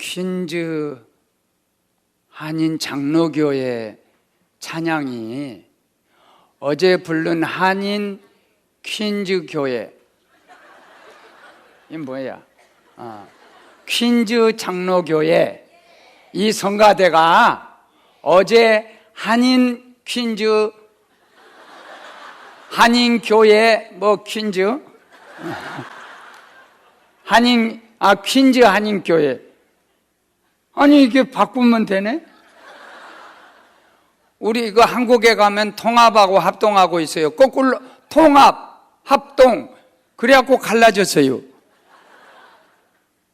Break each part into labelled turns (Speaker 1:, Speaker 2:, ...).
Speaker 1: 퀸즈 한인 장로교회 찬양이 어제 부른 한인 퀸즈 교회, 이게 뭐야? 퀸즈 장로교회 이 성가대가 어제 한인 퀸즈 한인교회 퀸즈 퀸즈 한인교회, 아니 이게 바꾸면 되네? 우리 이거 한국에 가면 통합하고 합동하고 있어요. 거꾸로 통합, 합동, 그래갖고 갈라졌어요.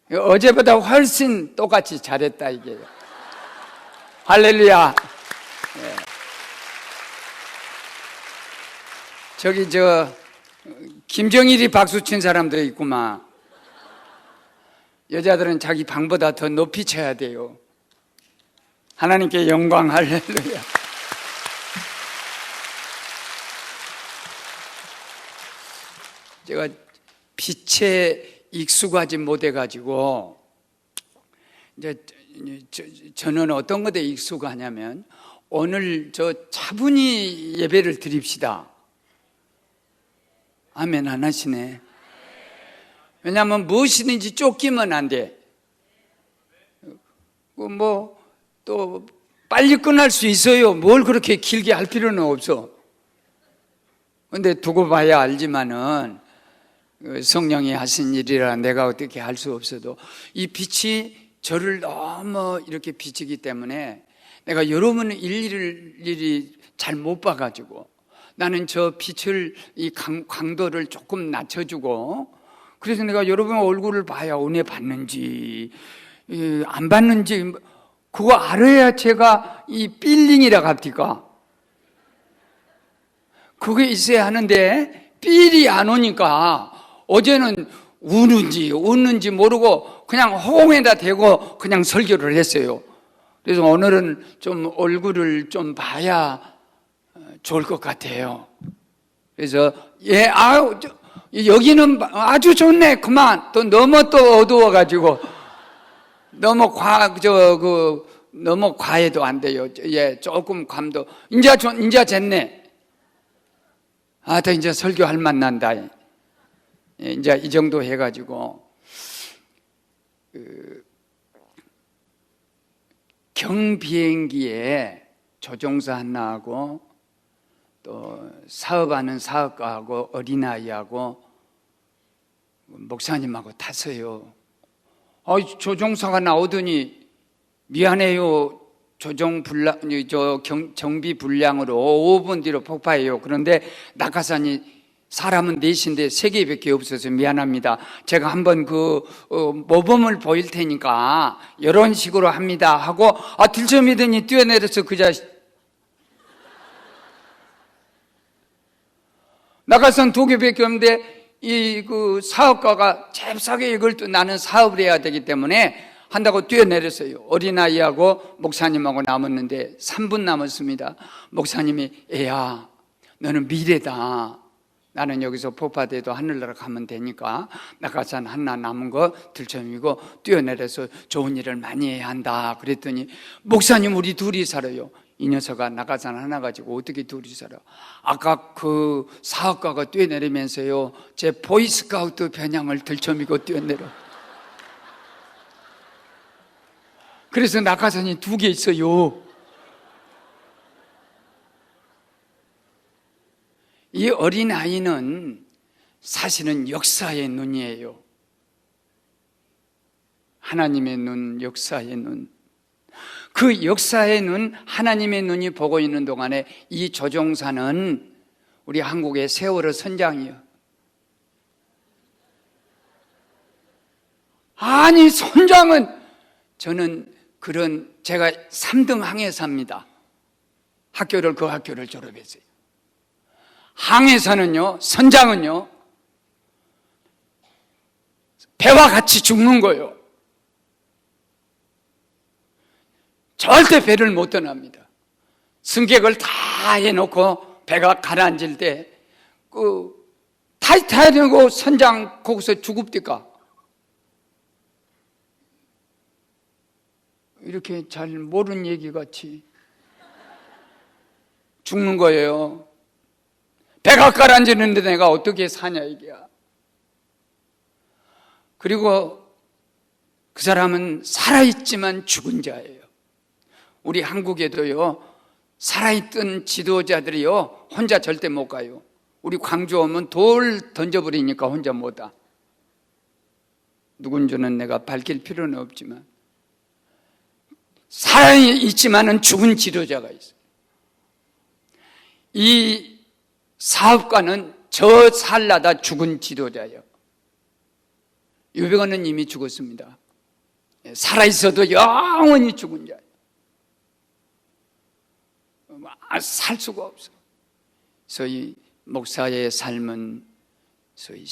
Speaker 1: 어제보다 훨씬 똑같이 잘했다 이게. 할렐루야. 네. 저기 김정일이 박수 친 사람도 있구만. 여자들은 자기 방보다 더 높이 쳐야 돼요. 하나님께 영광. 할렐루야. 제가 빛에 익숙하지 못해가지고 이제 저는 어떤 것에 익숙하냐면, 오늘 차분히 예배를 드립시다. 아멘 안 하시네. 왜냐하면 무엇이든지 쫓기면 안 돼. 또 빨리 끝날 수 있어요. 뭘 그렇게 길게 할 필요는 없어. 근데 두고 봐야 알지만은 성령이 하신 일이라 내가 어떻게 할 수 없어도 이 빛이 저를 너무 이렇게 비치기 때문에 내가 여러분의 일일이 잘 못 봐가지고 나는 저 빛을 이 강도를 조금 낮춰주고, 그래서 내가 여러분 얼굴을 봐야 은혜 받는지 안 받는지 그거 알아야 제가 이 필링이라 합니까? 그게 있어야 하는데 필이 안 오니까 어제는 우는지 웃는지 모르고 그냥 호응에다 대고 그냥 설교를 했어요. 그래서 오늘은 좀 얼굴을 좀 봐야 좋을 것 같아요. 그래서 여기는 아주 좋네. 그만. 또 너무 또 어두워가지고 너무 너무 과해도 안 돼요. 조금 감도 이제 됐네. 더 이제 설교할 만 난다. 이제 이 정도 해가지고 경비행기에 조종사 하나하고 또 사업하는 사업가하고 어린아이하고 목사님하고 탔어요. 조종사가 나오더니 미안해요. 정비 불량으로 5분 뒤로 폭파해요. 그런데 낙하산이 사람은 넷인데 3개밖에 없어서 미안합니다. 제가 한번 모범을 보일 테니까 이런 식으로 합니다 하고 들쳐미더니 뛰어내려서 그 자식 낙하산 2개밖에 없는데 사업가가 잽싸게 이걸 또 나는 사업을 해야 되기 때문에 한다고 뛰어내렸어요. 어린아이하고 목사님하고 남았는데 3분 남았습니다. 목사님이 애야 너는 미래다. 나는 여기서 폭파돼도 하늘나라 가면 되니까 낙하산 하나 남은 거 들쳐미고 뛰어내려서 좋은 일을 많이 해야 한다. 그랬더니 목사님 우리 둘이 살아요. 이 녀석아 낙하산 하나 가지고 어떻게 둘이 살아? 아까 그 사업가가 뛰어내리면서요 제 보이스카우트 편향을 들쳐미고 뛰어내려. 그래서 낙하산이 2개 있어요. 이 어린아이는 사실은 역사의 눈이에요. 하나님의 눈, 역사의 눈. 그 역사의 눈, 하나님의 눈이 보고 있는 동안에 이 조종사는 우리 한국의 세월호 선장이요. 아니 선장은, 저는 제가 3등 항해사입니다. 그 학교를 졸업했어요. 항해사는요, 선장은요, 배와 같이 죽는 거예요. 절대 배를 못 떠납니다. 승객을 다 해놓고 배가 가라앉을 때 타야 되고 선장 거기서 죽읍니까? 이렇게 잘 모르는 얘기 같이 죽는 거예요. 배가 가라앉는데 내가 어떻게 사냐 이게야. 그리고 그 사람은 살아있지만 죽은 자예요. 우리 한국에도요, 살아있던 지도자들이요, 혼자 절대 못 가요. 우리 광주 오면 돌 던져버리니까 혼자 못 와. 누군지는 내가 밝힐 필요는 없지만 살아있지만은 죽은 지도자가 있어요. 이 사업가는 저 살라다 죽은 지도자예요. 유병헌은 이미 죽었습니다. 살아있어도 영원히 죽은 자예요. 살 수가 없어. 소위 목사의 삶은 소위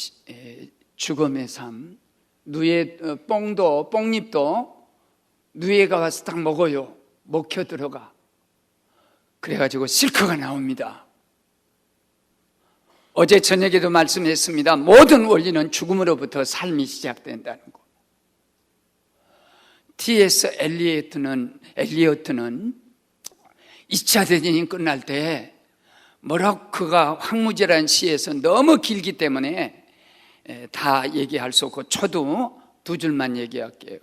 Speaker 1: 죽음의 삶. 누에 뽕잎도 누에가 가서 딱 먹어요. 먹혀 들어가. 그래가지고 실크가 나옵니다. 어제 저녁에도 말씀했습니다. 모든 원리는 죽음으로부터 삶이 시작된다는 거. T.S. 엘리어트는 2차 대전이 끝날 때 머라크가 황무지라는 시에서 너무 길기 때문에 다 얘기할 수 없고 저도 두 줄만 얘기할게요.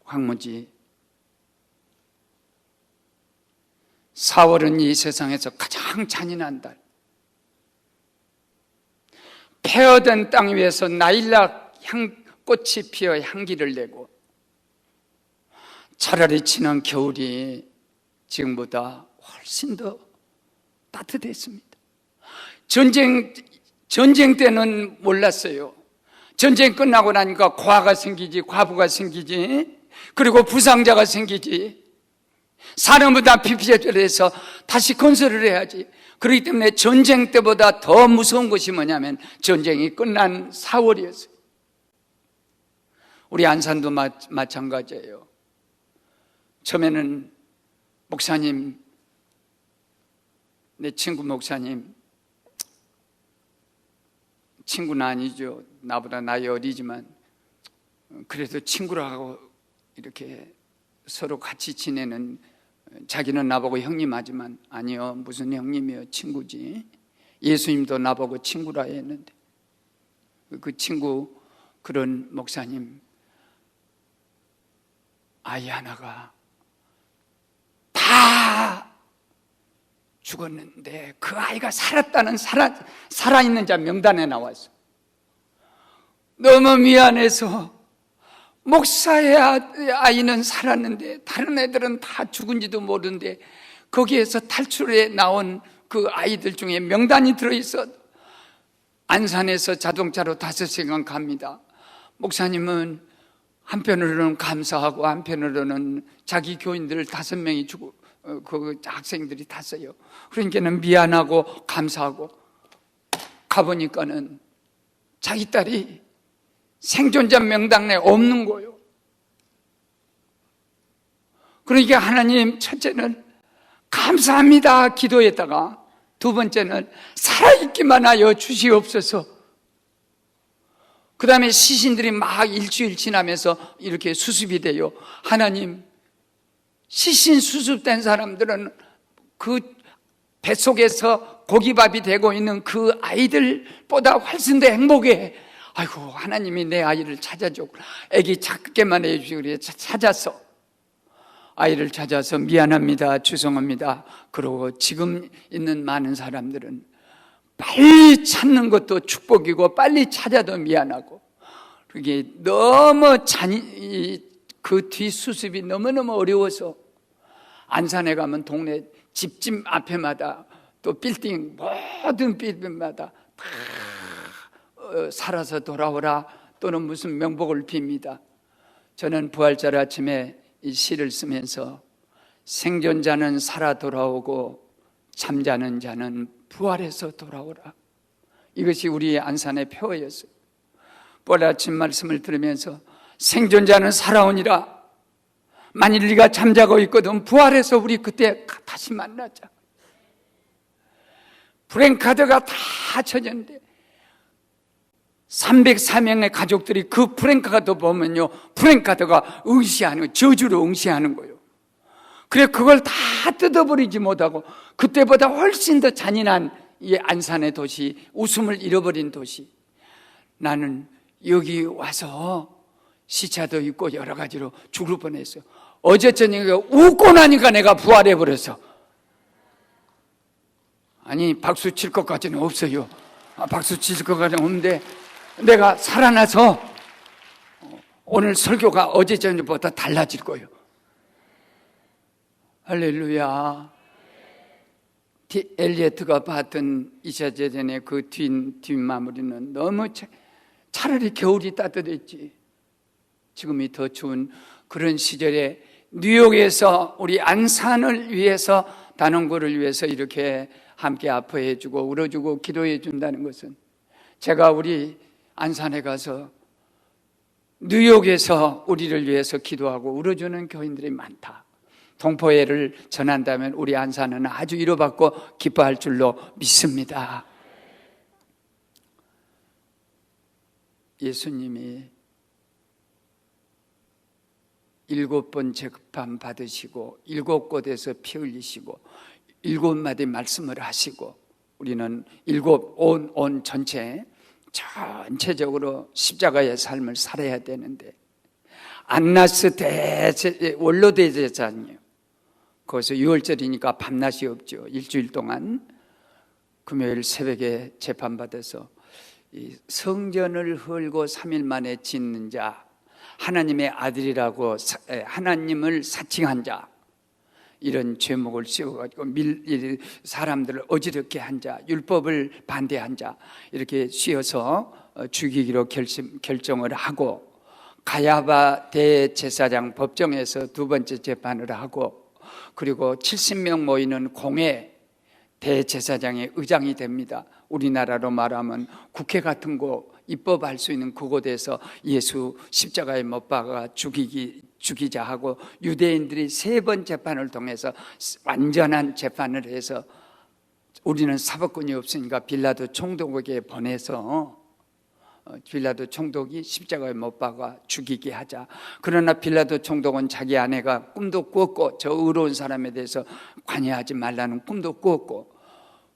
Speaker 1: 황무지 4월은 이 세상에서 가장 잔인한 달. 폐허된 땅 위에서 나일락 꽃이 피어 향기를 내고 차라리 지난 겨울이 지금보다 훨씬 더 따뜻했습니다. 전쟁 때는 몰랐어요. 전쟁 끝나고 나니까 고아가 생기지, 과부가 생기지, 그리고 부상자가 생기지. 사람보다 피피절해서 다시 건설을 해야지. 그렇기 때문에 전쟁 때보다 더 무서운 것이 뭐냐면 전쟁이 끝난 4월이었어요. 우리 안산도 마찬가지예요. 처음에는 목사님, 내 친구 목사님, 친구는 아니죠. 나보다 나이 어리지만 그래도 친구라고 이렇게 서로 같이 지내는, 자기는 나보고 형님 하지만 아니요, 무슨 형님이요, 친구지. 예수님도 나보고 친구라 했는데 그 친구, 그런 목사님 아이 하나가 다 죽었는데 그 아이가 살았다는, 살아있는 자 명단에 나왔어. 너무 미안해서 목사의 아이는 살았는데 다른 애들은 다 죽은지도 모르는데 거기에서 탈출해 나온 그 아이들 중에 명단이 들어있어. 안산에서 자동차로 5시간 갑니다. 목사님은 한편으로는 감사하고 한편으로는 자기 교인들 5명이 죽고 그 학생들이 탔어요. 그러니까는 미안하고 감사하고 가보니까는 자기 딸이 생존자 명단에 없는 거예요. 그러니까 하나님, 첫째는 감사합니다 기도했다가 두 번째는 살아있기만 하여 주시옵소서. 그 다음에 시신들이 막 일주일 지나면서 이렇게 수습이 돼요. 하나님, 시신 수습된 사람들은 그 뱃속에서 고기밥이 되고 있는 그 아이들보다 훨씬 더 행복해. 아이고, 하나님이 내 아이를 찾아줘. 애기 작게만 해주시고 그래. 찾았어. 아이를 찾아서 미안합니다, 죄송합니다. 그러고 지금 있는 많은 사람들은 빨리 찾는 것도 축복이고 빨리 찾아도 미안하고, 그게 너무 그 뒤수습이 너무너무 어려워서 안산에 가면 동네 집집 앞에마다 또 빌딩, 모든 빌딩마다 다 살아서 돌아오라 또는 무슨 명복을 빕니다. 저는 부활절 아침에 이 시를 쓰면서 생존자는 살아 돌아오고 잠자는 자는 부활해서 돌아오라, 이것이 우리 안산의 표어였어요. 부활 아침 말씀을 들으면서 생존자는 살아오니라. 만일 네가 잠자고 있거든 부활해서 우리 그때 다시 만나자. 브랜카드가 다 쳐졌는데 304명의 가족들이 그 프랭카드 보면요, 프랭카드가 응시하는 거예요. 저주로 응시하는 거예요. 그래, 그걸 다 뜯어버리지 못하고 그때보다 훨씬 더 잔인한 이 안산의 도시, 웃음을 잃어버린 도시. 나는 여기 와서 시차도 있고 여러 가지로 죽을 뻔했어요. 어제 저녁에 웃고 나니까 내가 부활해버렸어. 아니, 박수 칠 것까지는 없어요. 박수 칠 것까지는 없는데 내가 살아나서 오늘 설교가 어제 저녁보다 달라질 거예요. 할렐루야. 엘리어트가 봤던 이사제전의 그 뒷마무리는 너무 차라리 겨울이 따뜻했지. 지금이 더 추운 그런 시절에 뉴욕에서 우리 안산을 위해서, 단원고를 위해서 이렇게 함께 아파해주고 울어주고 기도해 준다는 것은, 제가 우리 안산에 가서 뉴욕에서 우리를 위해서 기도하고 울어주는 교인들이 많다. 동포애를 전한다면 우리 안산은 아주 위로받고 기뻐할 줄로 믿습니다. 예수님이 7번 재판 받으시고 7곳에서 피 흘리시고 7마디 말씀을 하시고, 우리는 온 전체적으로 십자가의 삶을 살아야 되는데, 안나스 원로 대제사장이에요. 거기서 6월절이니까 밤낮이 없죠. 일주일 동안 금요일 새벽에 재판받아서 이 성전을 헐고 3일 만에 짓는 자, 하나님의 아들이라고 하나님을 사칭한 자, 이런 죄목을 씌워가지고 사람들을 어지럽게 한 자, 율법을 반대한 자, 이렇게 씌워서 죽이기로 결정을 하고, 가야바 대제사장 법정에서 2번째 재판을 하고, 그리고 70명 모이는 공회 대제사장의 의장이 됩니다. 우리나라로 말하면 국회 같은 곳, 입법할 수 있는 그곳에서 예수 십자가에 못 박아 죽이자 하고, 유대인들이 3번 재판을 통해서 완전한 재판을 해서, 우리는 사법권이 없으니까 빌라도 총독에게 보내서 빌라도 총독이 십자가에 못 박아 죽이게 하자. 그러나 빌라도 총독은 자기 아내가 꿈도 꾸었고, 저 의로운 사람에 대해서 관여하지 말라는 꿈도 꾸었고,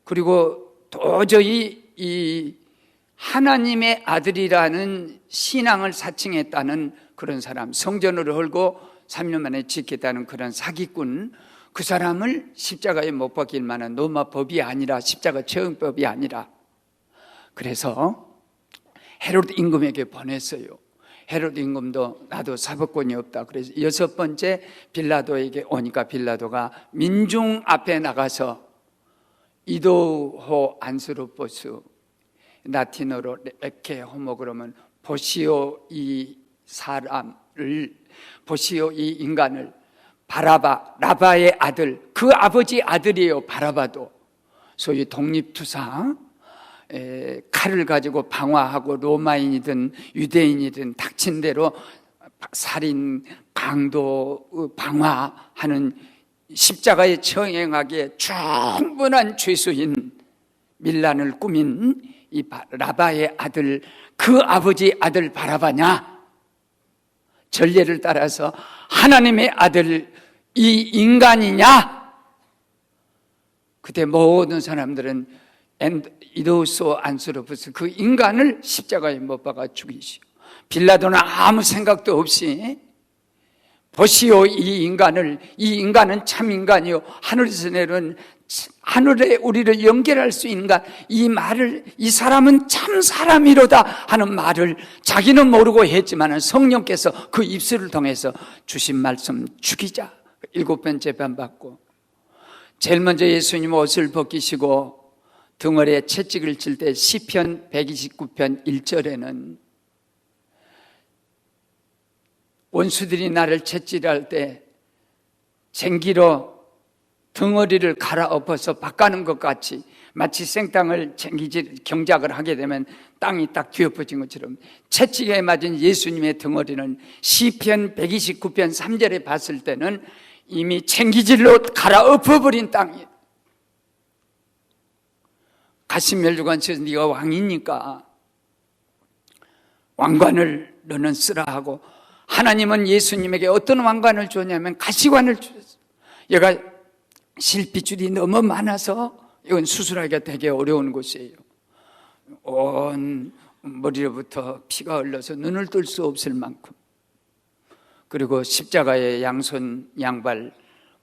Speaker 1: 그리고 도저히 이 하나님의 아들이라는 신앙을 사칭했다는 그런 사람, 성전을 헐고 3년 만에 짓겠다는 그런 사기꾼, 그 사람을 십자가에 못 박힐 만한 로마법이 아니라, 십자가 처형법이 아니라, 그래서 헤롯 임금에게 보냈어요. 헤롯 임금도 나도 사법권이 없다. 그래서 6번째 빌라도에게 오니까 빌라도가 민중 앞에 나가서 이도호 안스루포스, 라틴어로 레케 호모, 그러면 보시오 이 사람을, 보시오 이 인간을, 바라바, 라바의 아들, 그 아버지 아들이에요. 바라바도 소위 독립투사, 칼을 가지고 방화하고 로마인이든 유대인이든 닥친 대로 살인, 강도, 방화하는 십자가에 처형하기에 충분한 죄수인 밀란을 꾸민 이 라바의 아들, 그 아버지 아들 바라바냐? 전례를 따라서 하나님의 아들 이 인간이냐? 그때 모든 사람들은 이도소 안스루푸스, 그 인간을 십자가에 못 박아 죽이시오. 빌라도는 아무 생각도 없이 보시오 이 인간을, 이 인간은 참 인간이요, 하늘에서 내려온, 하늘에 우리를 연결할 수 있는 것, 이 말을, 이 사람은 참 사람이로다 하는 말을 자기는 모르고 했지만 성령께서 그 입술을 통해서 주신 말씀, 죽이자. 7번 재판받고, 제일 먼저 예수님 옷을 벗기시고 등허리에 채찍을 칠 때 시편 129편 1절에는 원수들이 나를 채찍할 때 쟁기로 등허리를 갈아엎어서 박가는 것 같이, 마치 생땅을 경작을 하게 되면 땅이 딱 뒤엎어진 것처럼 채찍에 맞은 예수님의 등허리는 시편 129편 3절에 봤을 때는 이미 쟁기질로 갈아엎어버린 땅이에요. 가시멜주관에서 네가 왕이니까 왕관을 너는 쓰라 하고, 하나님은 예수님에게 어떤 왕관을 줬냐면 가시관을 주셨어요. 얘가 실핏줄이 너무 많아서 이건 수술하기가 되게 어려운 곳이에요. 온 머리로부터 피가 흘러서 눈을 뜰 수 없을 만큼. 그리고 십자가의 양손 양발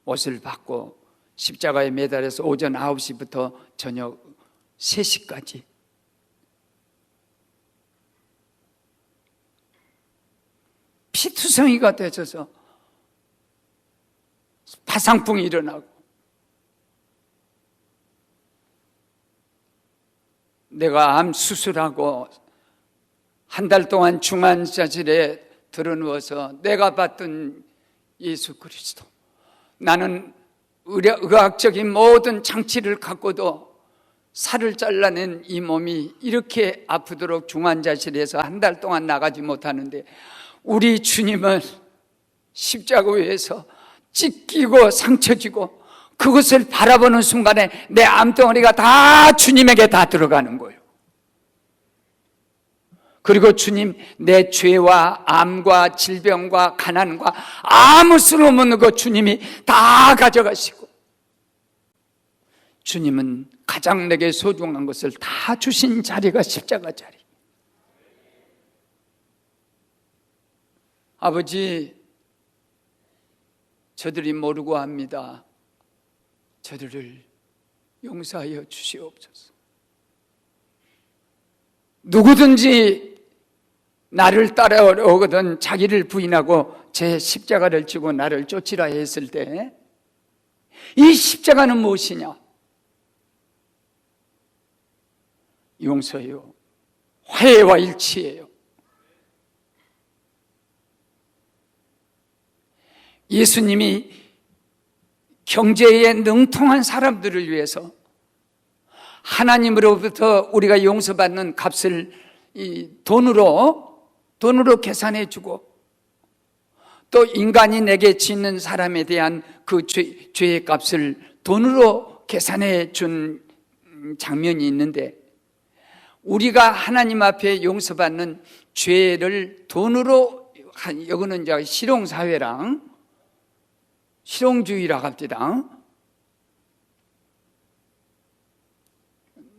Speaker 1: 옷을 받고 십자가에 매달려서 오전 9시부터 저녁 3시까지 피투성이가 되셔서 파상풍이 일어나고, 내가 암 수술하고 한 달 동안 중환자실에 들어누워서 내가 봤던 예수 그리스도, 나는 의학적인 모든 장치를 갖고도 살을 잘라낸 이 몸이 이렇게 아프도록 중환자실에서 한 달 동안 나가지 못하는데, 우리 주님은 십자가 위에서 찢기고 상처지고 그것을 바라보는 순간에 내 암덩어리가 다 주님에게 다 들어가는 거예요. 그리고 주님, 내 죄와 암과 질병과 가난과 아무 쓸모없는 거 주님이 다 가져가시고, 주님은 가장 내게 소중한 것을 다 주신 자리가 십자가 자리. 아버지, 저들이 모르고 합니다. 저들을 용서하여 주시옵소서. 누구든지 나를 따라오거든 자기를 부인하고 제 십자가를 지고 나를 쫓으라 했을 때, 이 십자가는 무엇이냐? 용서요, 화해와 일치예요. 예수님이 경제에 능통한 사람들을 위해서 하나님으로부터 우리가 용서받는 값을 이 돈으로 계산해 주고, 또 인간이 내게 짓는 사람에 대한 그 죄의 값을 돈으로 계산해 준 장면이 있는데, 우리가 하나님 앞에 용서받는 죄를 돈으로, 이거는 이제 실용사회랑 실용주의라고 합니다.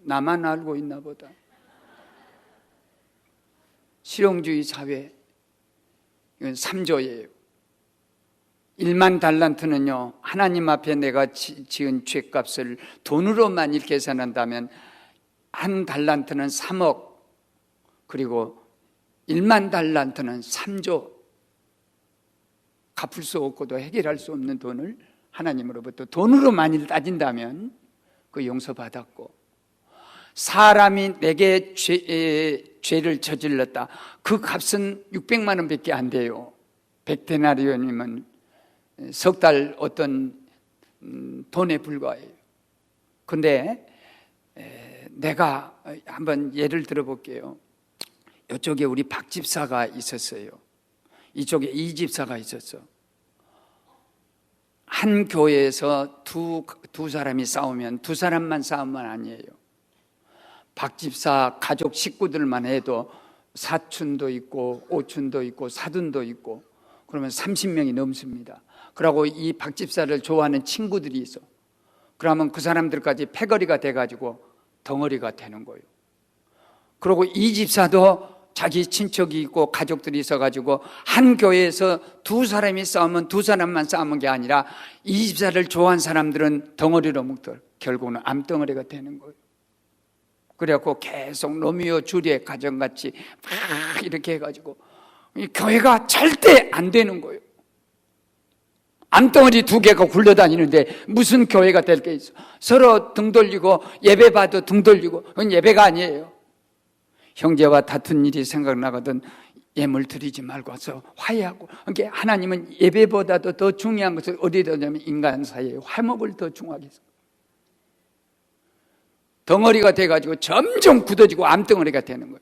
Speaker 1: 나만 알고 있나 보다. 실용주의 사회, 이건 3조예요. 1만 달란트는요, 하나님 앞에 내가 지은 죄값을 돈으로만 이렇게 계산한다면 한 달란트는 3억, 그리고 1만 달란트는 3조. 갚을 수 없고도 해결할 수 없는 돈을 하나님으로부터 돈으로 만일 따진다면 그 용서받았고, 사람이 내게 죄를 저질렀다, 그 값은 600만 원밖에 안 돼요. 100데나리온이면 석 달 어떤 돈에 불과해요. 근데 내가 한번 예를 들어볼게요. 이쪽에 우리 박 집사가 있었어요. 이쪽에 이 집사가 있었어. 한 교회에서 두 사람이 싸우면 두 사람만 싸우면 아니에요. 박 집사 가족 식구들만 해도 사촌도 있고 오촌도 있고 사돈도 있고, 그러면 30명이 넘습니다. 그리고 이 박 집사를 좋아하는 친구들이 있어. 그러면 그 사람들까지 패거리가 돼가지고 덩어리가 되는 거예요. 그리고 이 집사도 자기 친척이 있고 가족들이 있어가지고 한 교회에서 두 사람이 싸우면 두 사람만 싸우는 게 아니라 이 집사를 좋아하는 사람들은 덩어리로 묶들, 결국은 암덩어리가 되는 거예요. 그래갖고 계속 로미오 주리엣 가정같이 막 이렇게 해가지고 이 교회가 절대 안 되는 거예요. 암덩어리 두 개가 굴러다니는데 무슨 교회가 될 게 있어? 서로 등 돌리고 예배 봐도 등 돌리고, 그건 예배가 아니에요. 형제와 다툰 일이 생각나거든 예물 드리지 말고 와서 화해하고. 그러니까 하나님은 예배보다도 더 중요한 것을 어디다 두냐면 인간 사이에 화목을 더 중요하게 해서 덩어리가 돼가지고 점점 굳어지고 암덩어리가 되는 거예요.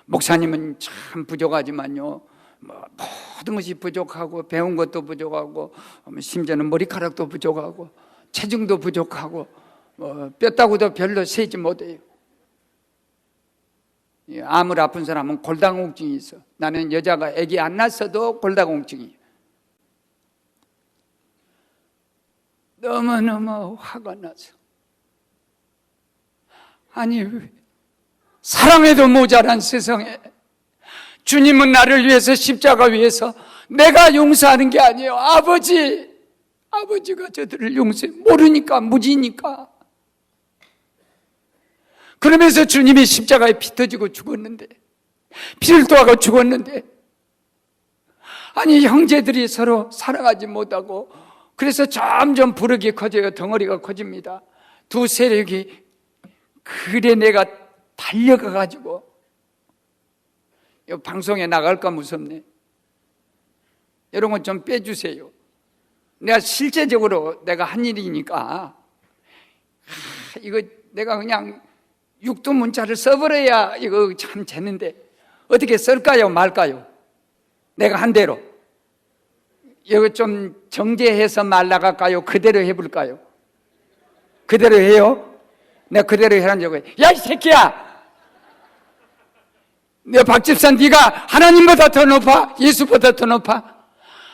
Speaker 1: 목사님은 참 부족하지만요, 모든 것이 부족하고 배운 것도 부족하고 심지어는 머리카락도 부족하고 체중도 부족하고 뼈다구도 별로 세지 못해요. 암을 아픈 사람은 골다공증이 있어. 나는 여자가 아기 안 낳았어도 골다공증이야. 너무너무 화가 나서. 아니, 사랑해도 모자란 세상에 주님은 나를 위해서 십자가 위해서 내가 용서하는 게 아니에요. 아버지가 저들을 용서해. 모르니까, 무지니까. 그러면서 주님이 십자가에 피 터지고 죽었는데, 피를 토하고 죽었는데, 아니 형제들이 서로 사랑하지 못하고, 그래서 점점 부력이 커져요. 덩어리가 커집니다. 두 세력이. 그래 내가 달려가 가지고 방송에 나갈까 무섭네. 이런 건 좀 빼주세요. 내가 실제적으로 내가 한 일이니까 이거 내가 그냥 육두문자를 써버려야 이거 참 재는데 어떻게 쓸까요 말까요? 내가 한 대로 이거 좀 정제해서 말 나갈까요? 그대로 해볼까요? 그대로 해요? 내가 그대로 해란 적은 야 이 새끼야! 내 박집사 네가 하나님보다 더 높아? 예수보다 더 높아?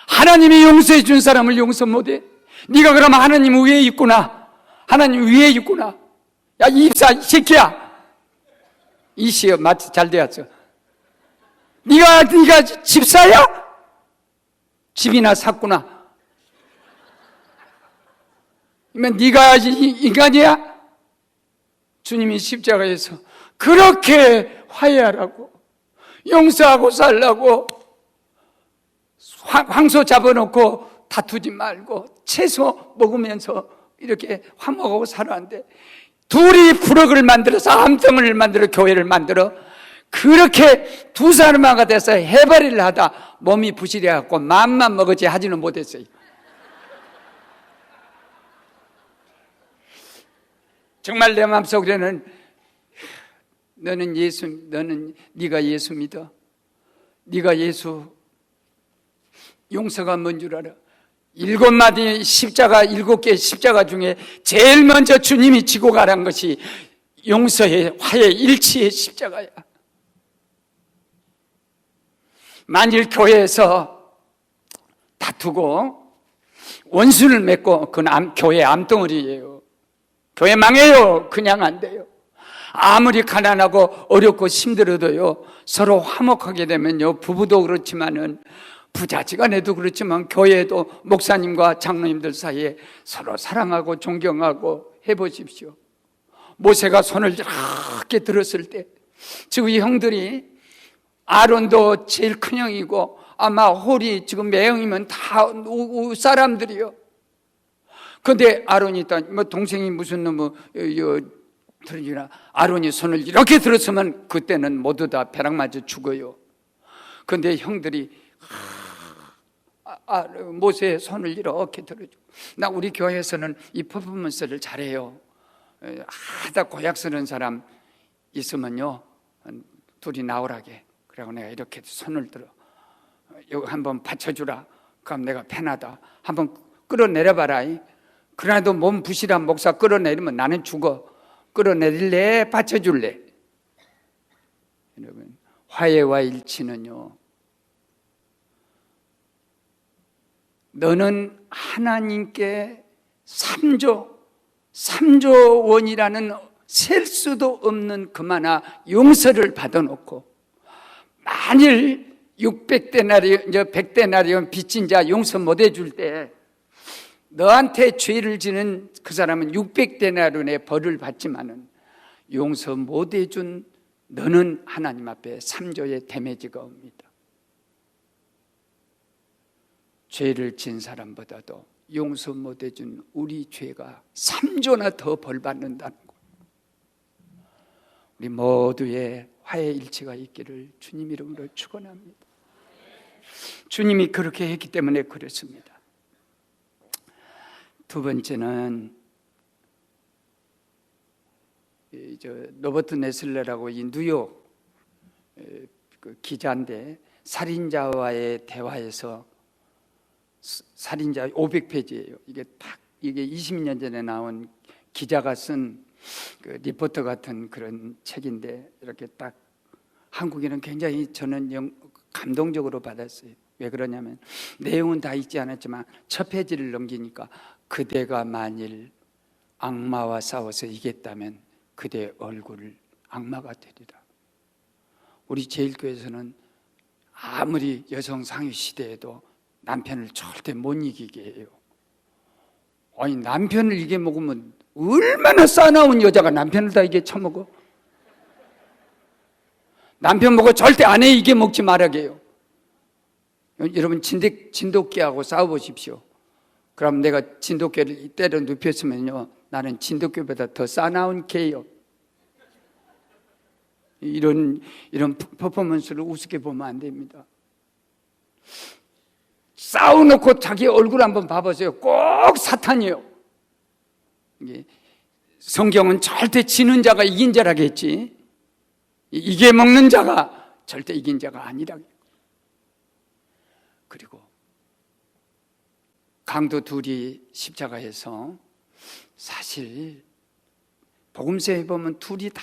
Speaker 1: 하나님이 용서해 준 사람을 용서 못해? 네가 그러면 하나님 위에 있구나. 하나님 위에 있구나. 야 이 입사 이 새끼야! 이시여 마치 잘 되었어. 네가 집사야? 집이나 샀구나. 그러면 네가 인간이야? 주님이 십자가에서 그렇게 화해하라고, 용서하고 살라고, 황소 잡아놓고 다투지 말고 채소 먹으면서 이렇게 화목하고 살았는데, 둘이 부럭을 만들어서 암덩을 만들어 교회를 만들어 그렇게 두 사람아가 돼서 해바리를 하다 몸이 부실해갖고 맘만 먹었지 하지는 못했어요. 정말 내 마음속에는 너는 네가 예수 믿어. 네가 예수 용서가 뭔 줄 알아? 7마디 십자가, 7개의 십자가 중에 제일 먼저 주님이 지고 가란 것이 용서의 화해 일치의 십자가야. 만일 교회에서 다투고 원수를 맺고 그건 교회 암덩어리예요. 교회 망해요. 그냥 안 돼요. 아무리 가난하고 어렵고 힘들어도요, 서로 화목하게 되면요, 부부도 그렇지만은 부자지간에도 그렇지만 교회에도 목사님과 장로님들 사이에 서로 사랑하고 존경하고 해보십시오. 모세가 손을 이렇게 들었을 때, 지금 이 형들이, 아론도 제일 큰 형이고 아마 홀이 지금 매형이면 다 사람들이요. 근데 아론이 뭐 동생이 무슨 놈의 들으나 아론이 손을 이렇게 들었으면 그때는 모두 다 벼락 맞아 죽어요. 근데 형들이 모세의 손을 이렇게 들어주고, 나 우리 교회에서는 이 퍼포먼스를 잘해요. 하다 고약 쓰는 사람 있으면요, 둘이 나오라게. 그리고 내가 이렇게 손을 들어, 이거 한번 받쳐주라. 그럼 내가 편하다. 한번 끌어내려봐라. 그래도 몸 부실한 목사 끌어내리면 나는 죽어. 끌어내릴래? 받쳐줄래? 여러분, 화해와 일치는요, 너는 하나님께 3조 원이라는 셀 수도 없는 그마나 용서를 받아놓고, 만일 100데나리온 빚진 자 용서 못 해줄 때 너한테 죄를 지는 그 사람은 600데나리온의 벌을 받지만은 용서 못 해준 너는 하나님 앞에 3조의 데미지가 옵니다. 죄를 진 사람보다도 용서 못 해준 우리 죄가 3조나 더 벌 받는다는 것. 우리 모두의 화해 일치가 있기를 주님 이름으로 축원합니다. 주님이 그렇게 했기 때문에 그렇습니다. 두 번째는 로버트 네슬러라고 이 뉴욕 그 기자인데, 살인자와의 대화에서, 살인자 500페이지예요. 이게 20년 전에 나온 기자가 쓴 그 리포터 같은 그런 책인데, 이렇게 딱 한국에는 굉장히 저는 감동적으로 받았어요. 왜 그러냐면 내용은 다 읽지 않았지만 첫 페이지를 넘기니까 그대가 만일 악마와 싸워서 이겼다면 그대 얼굴을 악마가 되리라. 우리 제일교회에서는 아무리 여성 상위 시대에도 남편을 절대 못 이기게 해요. 아니 남편을 이겨 먹으면 얼마나 싸나운 여자가 남편을 다 이겨 처먹어? 남편 보고 절대 아내 이겨 먹지 말라게 해요. 여러분 진돗개하고 싸워보십시오. 그럼 내가 진돗개를 때려 눕혔으면요 나는 진돗개보다 더 싸나운 개요. 이런 퍼포먼스를 우습게 보면 안 됩니다. 싸워놓고 자기 얼굴 한번 봐보세요. 꼭 사탄이에요. 성경은 절대 지는 자가 이긴 자라겠지, 이겨 먹는 자가 절대 이긴 자가 아니라. 그리고 강도 둘이 십자가에서 사실 복음서에 보면 둘이 다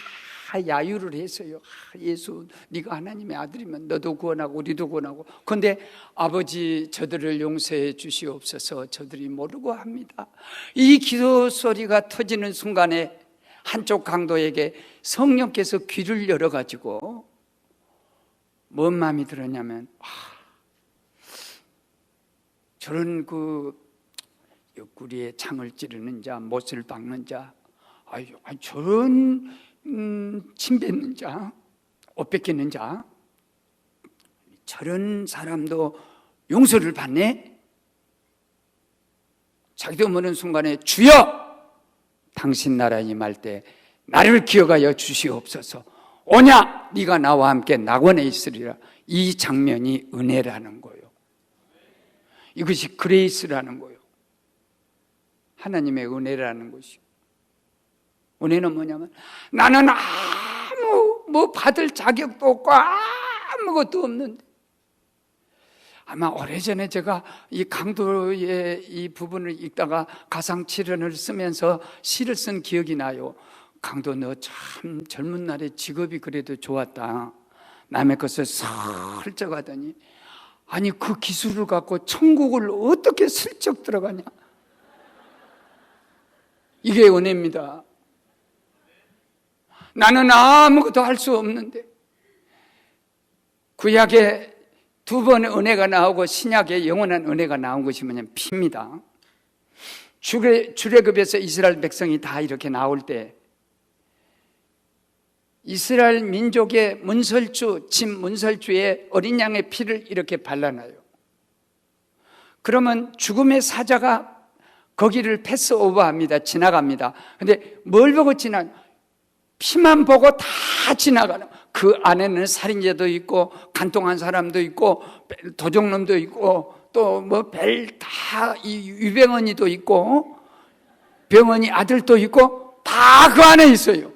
Speaker 1: 야유를 했어요. 예수 네가 하나님의 아들이면 너도 구원하고 우리도 구원하고. 그런데 아버지 저들을 용서해 주시옵소서 저들이 모르고 합니다. 이 기도 소리가 터지는 순간에 한쪽 강도에게 성령께서 귀를 열어가지고 뭔 마음이 들었냐면 저런 옆구리에 창을 찌르는 자, 못을 박는 자, 저런 침 뱉는 자, 옷 뺏기는 자, 저런 사람도 용서를 받네? 자기도 모르는 순간에 주여! 당신 나라 임할 때 나를 기억하여 주시옵소서. 오냐? 네가 나와 함께 낙원에 있으리라. 이 장면이 은혜라는 거예요. 이것이 그레이스라는 거예요. 하나님의 은혜라는 것이요. 은혜는 뭐냐면 나는 아무 받을 자격도 없고 아무것도 없는데, 아마 오래전에 제가 이 강도의 이 부분을 읽다가 가상칠언을 쓰면서 시를 쓴 기억이 나요. 강도 너 참 젊은 날에 직업이 그래도 좋았다. 남의 것을 슬쩍 하더니 아니 그 기술을 갖고 천국을 어떻게 슬쩍 들어가냐. 이게 은혜입니다. 나는 아무것도 할 수 없는데 구약에 두 번의 은혜가 나오고 신약에 영원한 은혜가 나온 것이 뭐냐면 피입니다. 출애굽에서 이스라엘 백성이 다 이렇게 나올 때 이스라엘 민족의 문설주, 진 문설주에 어린 양의 피를 이렇게 발라놔요. 그러면 죽음의 사자가 거기를 패스오버합니다. 지나갑니다. 근데 뭘 보고 피만 보고 다 지나가는. 그 안에는 살인자도 있고 간통한 사람도 있고 도적놈도 있고 또 뭐 별 다 유병언이도 있고 병언이 아들도 있고 다 그 안에 있어요.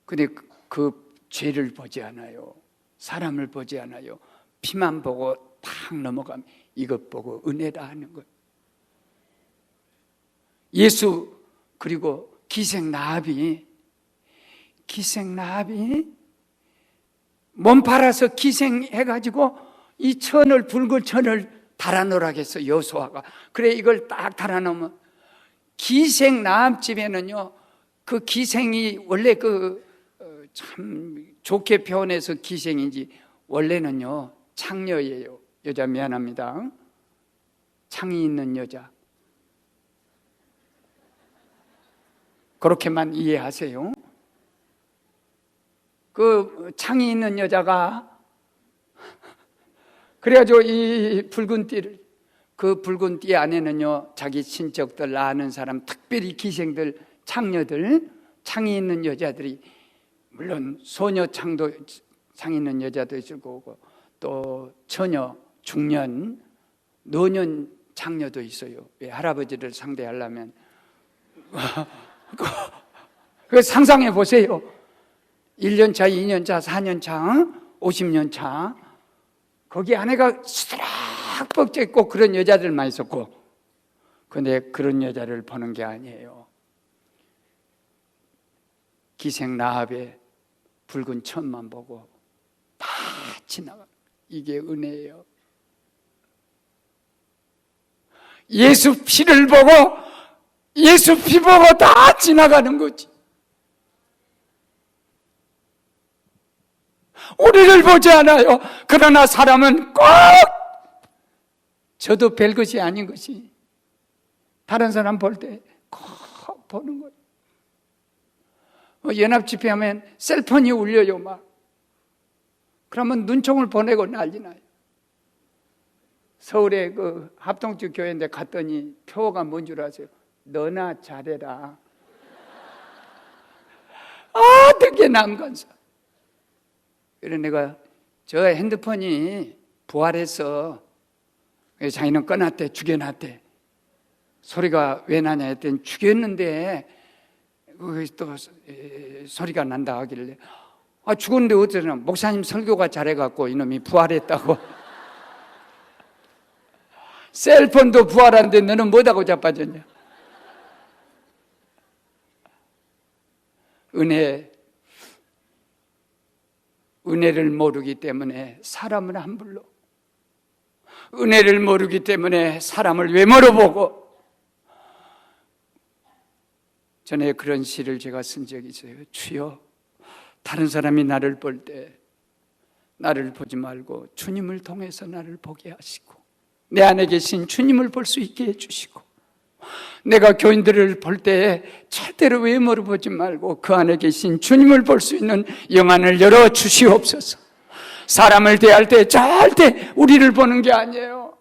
Speaker 1: 근데 그 죄를 보지 않아요. 사람을 보지 않아요. 피만 보고 탁 넘어가면 이것 보고 은혜라 하는 거예요. 예수 그리고 기생나합이 몸 팔아서 기생해가지고 이 붉은 천을 달아놓으라고 했어 여호수아가. 그래 이걸 딱 달아놓으면 기생나합집에는요 그 기생이 원래 참 좋게 표현해서 기생인지 원래는요 창녀예요. 여자 미안합니다. 창이 있는 여자. 그렇게만 이해하세요. 그 창이 있는 여자가 그래가지고 이 붉은 띠를, 그 붉은 띠 안에는요 자기 친척들 아는 사람, 특별히 기생들, 창녀들, 창이 있는 여자들이, 물론 소녀 창 있는 여자도 있을 거고 또 처녀, 중년, 노년 창녀도 있어요. 왜 할아버지를 상대하려면 그 상상해 보세요. 1년 차, 2년 차, 4년 차, 50년 차. 거기 아내가 수두락 뻑져 있고 그런 여자들만 있었고, 근데 그런 여자를 보는 게 아니에요. 기생나합의 붉은 천만 보고 다 지나가. 이게 은혜예요. 예수 피를 보고, 예수 피 보고 다 지나가는 거지. 우리를 보지 않아요. 그러나 사람은 꼭 저도 별 것이 아닌 것이 다른 사람 볼 때 꼭 보는 거예요. 연합 집회하면 셀폰이 울려요 막. 그러면 눈총을 보내고 난리 나요. 서울에 그 합동주 교회인데 갔더니 표어가 뭔 줄 아세요? 너나 잘해라. 어떻게 남간사. 그래 내가 저 핸드폰이 부활해서 자기는 꺼놨대, 죽여놨대. 소리가 왜 나냐 했더니 죽였는데 또 소리가 난다 하길래 죽었는데 어쩌나. 목사님 설교가 잘해갖고 이놈이 부활했다고. 셀폰도 부활한데 너는 뭐다고 자빠졌냐. 은혜를 모르기 때문에 사람을 안 불러. 은혜를 모르기 때문에 사람을 외모로 보고. 전에 그런 시를 제가 쓴 적이 있어요. 주여, 다른 사람이 나를 볼 때 나를 보지 말고 주님을 통해서 나를 보게 하시고, 내 안에 계신 주님을 볼 수 있게 해주시고, 내가 교인들을 볼 때 절대로 외모를 보지 말고 그 안에 계신 주님을 볼 수 있는 영안을 열어 주시옵소서. 사람을 대할 때 절대 우리를 보는 게 아니에요.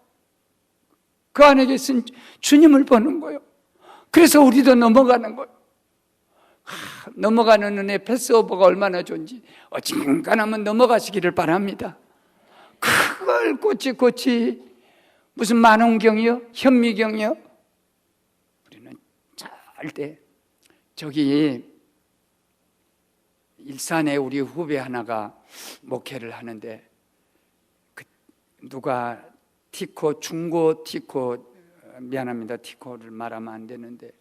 Speaker 1: 그 안에 계신 주님을 보는 거예요. 그래서 우리도 넘어가는 거예요. 넘어가는 은혜 패스오버가 얼마나 좋은지 어진간하면 넘어가시기를 바랍니다. 그걸 꼬치꼬치 무슨 만원경이요? 현미경이요? 우리는 절대. 저기 일산에 우리 후배 하나가 목회를 하는데 누가 티코, 중고 티코, 미안합니다. 티코를 말하면 안 되는데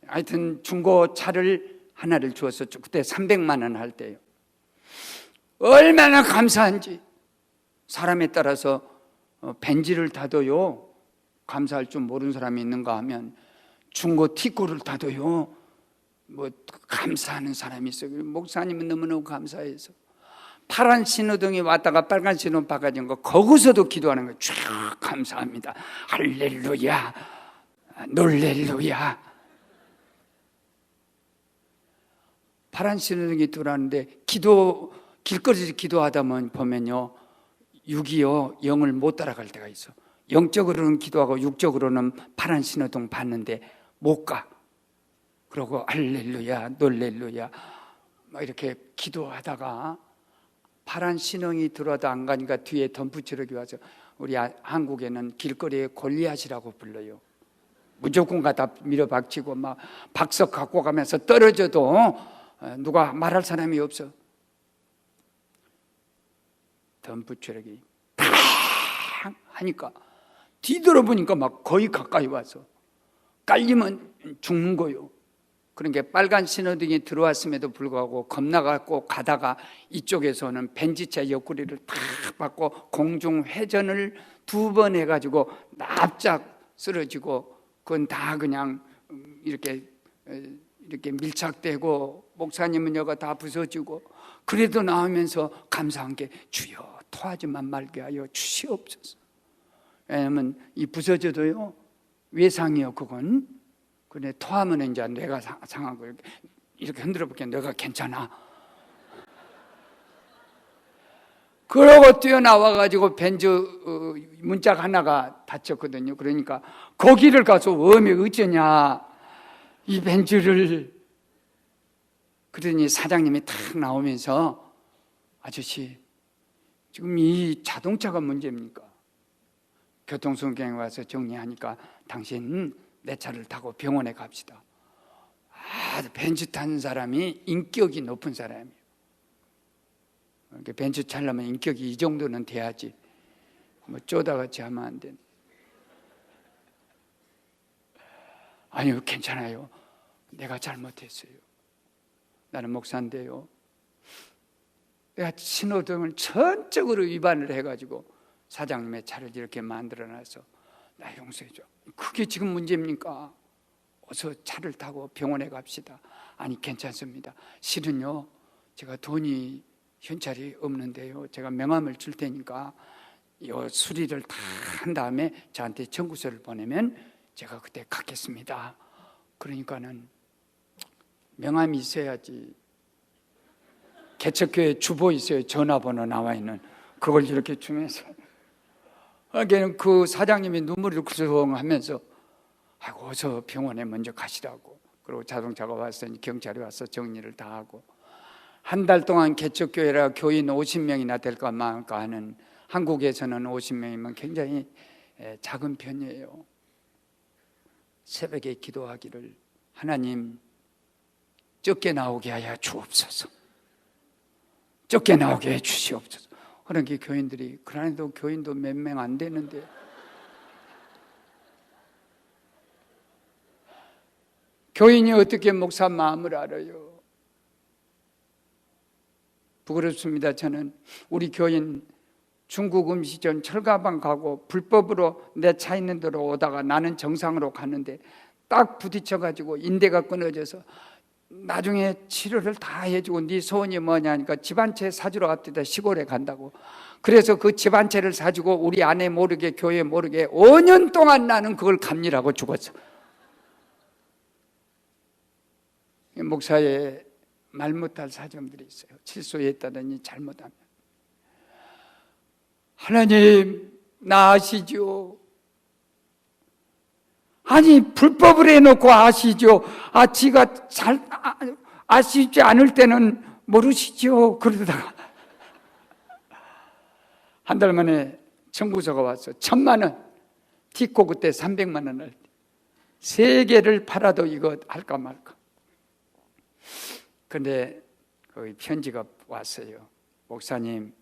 Speaker 1: 하여튼 중고차를 하나를 주었어. 그때 300만 원 할 때요. 얼마나 감사한지. 사람에 따라서 벤지를 타도요 감사할 줄 모르는 사람이 있는가 하면 중고 티코를 타도요 뭐 감사하는 사람이 있어요. 목사님은 너무너무 감사해서 파란 신호등이 왔다가 빨간 신호 바꿔진 거 거기서도 기도하는 거예요. 쫙 감사합니다. 할렐루야, 놀렐루야. 파란 신호등이 들어왔는데 길거리에서 기도하다 보면요 6이요 0을 못 따라갈 때가 있어. 영적으로는 기도하고 육적으로는 파란 신호등 봤는데 못 가. 그러고 할렐루야, 놀렐루야 막 이렇게 기도하다가 파란 신호등이 들어와도 안 가니까 뒤에 덤프트럭이 와서, 우리 한국에는 길거리에 골리앗이라고 불러요. 무조건 갖다 밀어박치고 막 박석 갖고 가면서 떨어져도 누가 말할 사람이 없어. 덤프트럭이 팡 하니까 뒤돌아보니까 막 거의 가까이 와서 깔리면 죽는 거요. 그러니까 빨간 신호등이 들어왔음에도 불구하고 겁나갖고 가다가 이쪽에서는 벤지차 옆구리를 탁 받고 공중 회전을 2번 해가지고 납작 쓰러지고, 그건 다 그냥 이렇게 밀착되고 목사님은 여가 다 부서지고, 그래도 나오면서 감사한 게 주여 토하지만 말게 하여 주시옵소서. 왜냐하면 이 부서져도요 외상이요 그건. 그래 토하면 이제 뇌가 상하고 이렇게 흔들어 볼게 뇌가 괜찮아. 그러고 뛰어나와가지고 벤츠 문짝 하나가 다쳤거든요. 그러니까 거기를 가서 웜이 어쩌냐 이 벤츠를. 그러더니 사장님이 탁 나오면서 아저씨 지금 이 자동차가 문제입니까? 교통순경에 와서 정리하니까 당신 내 차를 타고 병원에 갑시다. 벤츠 타는 사람이 인격이 높은 사람이에요. 벤츠 타려면 인격이 이 정도는 돼야지. 뭐 쪼다같이 하면 안 되네. 아니요 괜찮아요. 내가 잘못했어요. 나는 목사인데요, 내가 신호등을 전적으로 위반을 해가지고 사장님의 차를 이렇게 만들어놔서 나 용서해줘. 그게 지금 문제입니까? 어서 차를 타고 병원에 갑시다. 아니 괜찮습니다. 실은요, 제가 돈이 현찰이 없는데요, 제가 명함을 줄 테니까 이 수리를 다 한 다음에 저한테 청구서를 보내면 제가 그때 갖겠습니다. 그러니까는 명함이 있어야지, 개척교회 주보 있어요, 전화번호 나와 있는 그걸 이렇게 주면서 그 사장님이 눈물을 글썽하면서 아이고 어서 병원에 먼저 가시라고. 그리고 자동차가 와서 경찰이 와서 정리를 다 하고, 한 달 동안 개척교회라 교인 50명이나 될까 말까 하는, 한국에서는 50명이면 굉장히 작은 편이에요. 새벽에 기도하기를, 하나님 적게 나오게 하여 주옵소서, 적게 나오게 해 주시옵소서. 그런 게 교인들이, 그러나도 교인도 몇 명 안 되는데 교인이 어떻게 목사 마음을 알아요? 부끄럽습니다. 저는 우리 교인 중국 음식점 철가방 가고 불법으로 내 차 있는 데로 오다가 나는 정상으로 갔는데 딱 부딪혀가지고 인대가 끊어져서 나중에 치료를 다 해주고 네 소원이 뭐냐니까 집 한 채 사주러 갔다 시골에 간다고. 그래서 그 집 한 채를 사주고 우리 아내 모르게 교회 모르게 5년 동안 나는 그걸 감리라고 죽었어. 목사의 말 못할 사정들이 있어요. 실수했다더니 잘못하면 하나님 나 아시죠? 아니 불법을 해놓고 아시죠? 지가 잘 아시지 않을 때는 모르시죠? 그러다가 한 달 만에 청구서가 왔어. 1,000만 원, 티코 그때 300만 원을 3개를 팔아도 이거 할까 말까. 근데 거기 편지가 왔어요. 목사님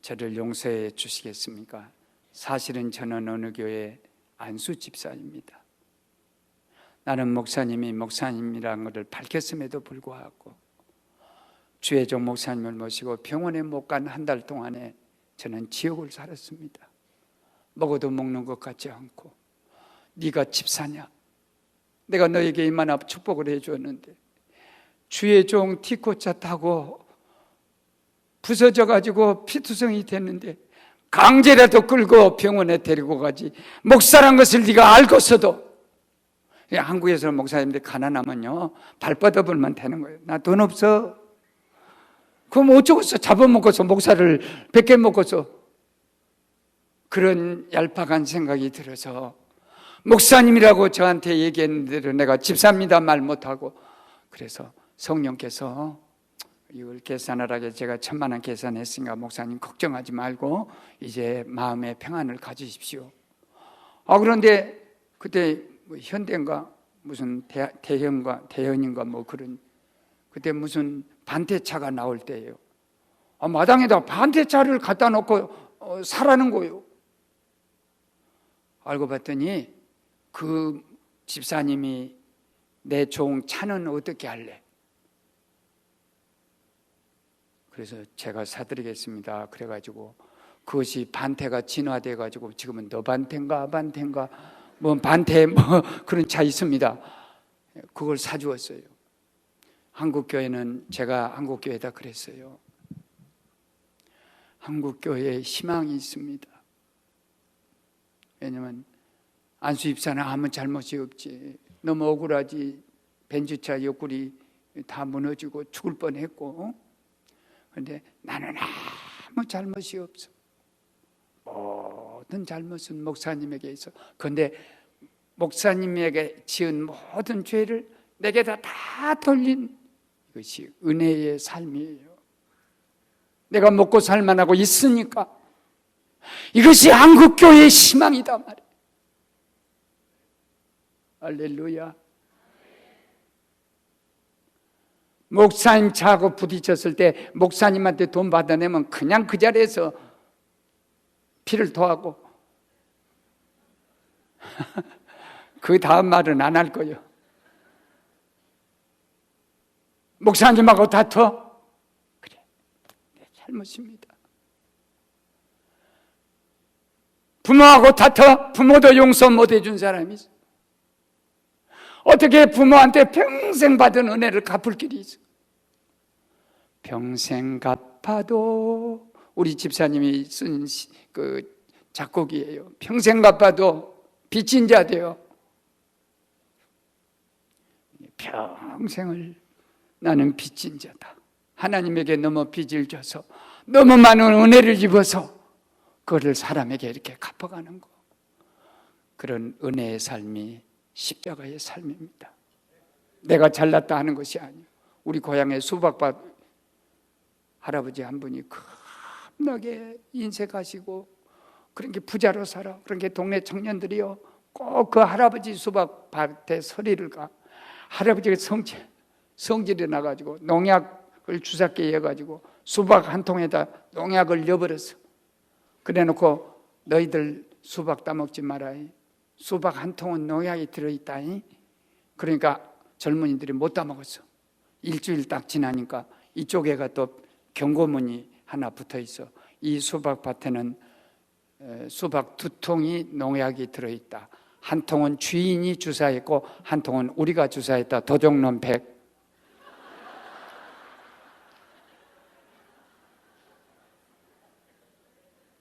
Speaker 1: 저를 용서해 주시겠습니까? 사실은 저는 어느 교회 안수 집사입니다. 나는 목사님이 목사님이라는 것을 밝혔음에도 불구하고 주혜종 목사님을 모시고 병원에 못 간 한 달 동안에 저는 지옥을 살았습니다. 먹어도 먹는 것 같지 않고, 네가 집사냐? 내가 너에게 이만한 축복을 해주었는데 주혜종 티코차 타고 부서져가지고 피투성이 됐는데 강제라도 끌고 병원에 데리고 가지, 목사란 것을 네가 알고서도. 한국에서는 목사님들 가난하면요 발뻗어불면 되는 거예요. 나 돈 없어. 그럼 어쩌겠어? 잡아먹어서 목사를 100개 먹어서. 그런 얄팍한 생각이 들어서 목사님이라고 저한테 얘기했는데도 내가 집사입니다 말 못하고, 그래서 성령께서 이걸 계산하라게 제가 1,000만 원 계산했으니까 목사님 걱정하지 말고 이제 마음의 평안을 가지십시오. 그런데 그때 뭐 현대인가 무슨 대현인가 뭐 그런, 그때 무슨 반태차가 나올 때예요. 마당에다 반태차를 갖다 놓고 사라는 거예요. 알고 봤더니 그 집사님이 내 종 차는 어떻게 할래? 그래서 제가 사드리겠습니다. 그래가지고 그것이 반태가 진화돼가지고 지금은 너반태인가 아반태인가 뭐 반태 뭐 그런 차 있습니다. 그걸 사주었어요. 한국교회는, 제가 한국교회에다 그랬어요. 한국교회에 희망이 있습니다. 왜냐면 안수 입사는 아무 잘못이 없지. 너무 억울하지. 벤츠차 옆구리 다 무너지고 죽을 뻔했고. 그런데 나는 아무 잘못이 없어. 모든 잘못은 목사님에게 있어. 그런데 목사님에게 지은 모든 죄를 내게다 다 돌린 이것이 은혜의 삶이에요. 내가 먹고 살만하고 있으니까 이것이 한국교회의 희망이다 말이에요. 할렐루야. 목사님 차하고 부딪혔을 때 목사님한테 돈 받아내면 그냥 그 자리에서 피를 토하고 그 다음 말은 안 할 거예요. 목사님하고 다퉈? 그래, 내 잘못입니다. 부모하고 다퉈? 부모도 용서 못 해준 사람이 있어. 어떻게 부모한테 평생 받은 은혜를 갚을 길이 있어? 평생 갚아도, 우리 집사님이 쓴 그 작곡이에요. 평생 갚아도 빚진 자 돼요. 평생을 나는 빚진 자다. 하나님에게 너무 빚을 져서, 너무 많은 은혜를 입어서 그거를 사람에게 이렇게 갚아가는 거. 그런 은혜의 삶이 십자가의 삶입니다. 내가 잘났다 하는 것이 아니에요. 우리 고향에 수박밭 할아버지 한 분이 겁나게 인색하시고, 그런 게 부자로 살아. 그런 게 동네 청년들이요, 꼭 그 할아버지 수박밭에 서리를 가. 할아버지가 성질이 나가지고 농약을 주사기에 해가지고 수박 한 통에다 농약을 넣어버렸어. 그래놓고 너희들 수박 따먹지 마라. 수박 한 통은 농약이 들어있다. 그러니까 젊은이들이 못 따먹었어. 일주일 딱 지나니까 이쪽에가 또 경고문이 하나 붙어 있어. 이 수박밭에는 수박 2통이 농약이 들어있다. 한 통은 주인이 주사했고 한 통은 우리가 주사했다. 도둑놈 100.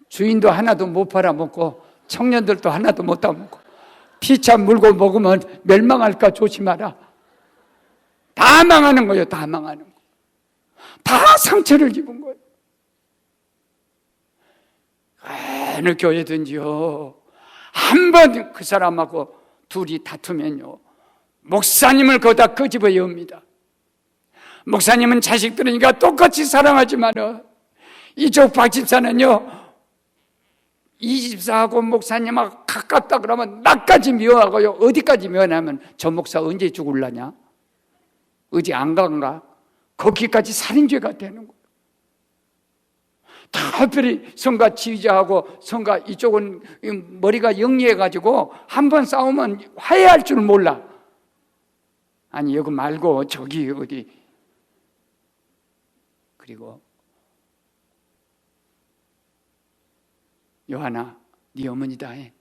Speaker 1: 주인도 하나도 못 팔아먹고 청년들도 하나도 못 따먹고 피차 물고 먹으면 멸망할까 조심하라. 다 망하는 거예요. 다 망하는 거. 다 상처를 입은 거예요. 어느 교회든지요, 한 번 그 사람하고 둘이 다투면요, 목사님을 거다 끄집어 엽니다. 목사님은 자식들이니까 똑같이 사랑하지만 이쪽 박 집사는요, 이 집사하고 목사님하고 가깝다 그러면 나까지 미워하고요. 어디까지 미워하냐면 저 목사 언제 죽을라냐? 어디 안 간가? 거기까지 살인죄가 되는 거예요. 특별히 성가 지휘자하고 성가 이쪽은 머리가 영리해가지고 한 번 싸우면 화해할 줄 몰라. 아니 여기 말고 저기 어디. 그리고 요하나 네 어머니다 해.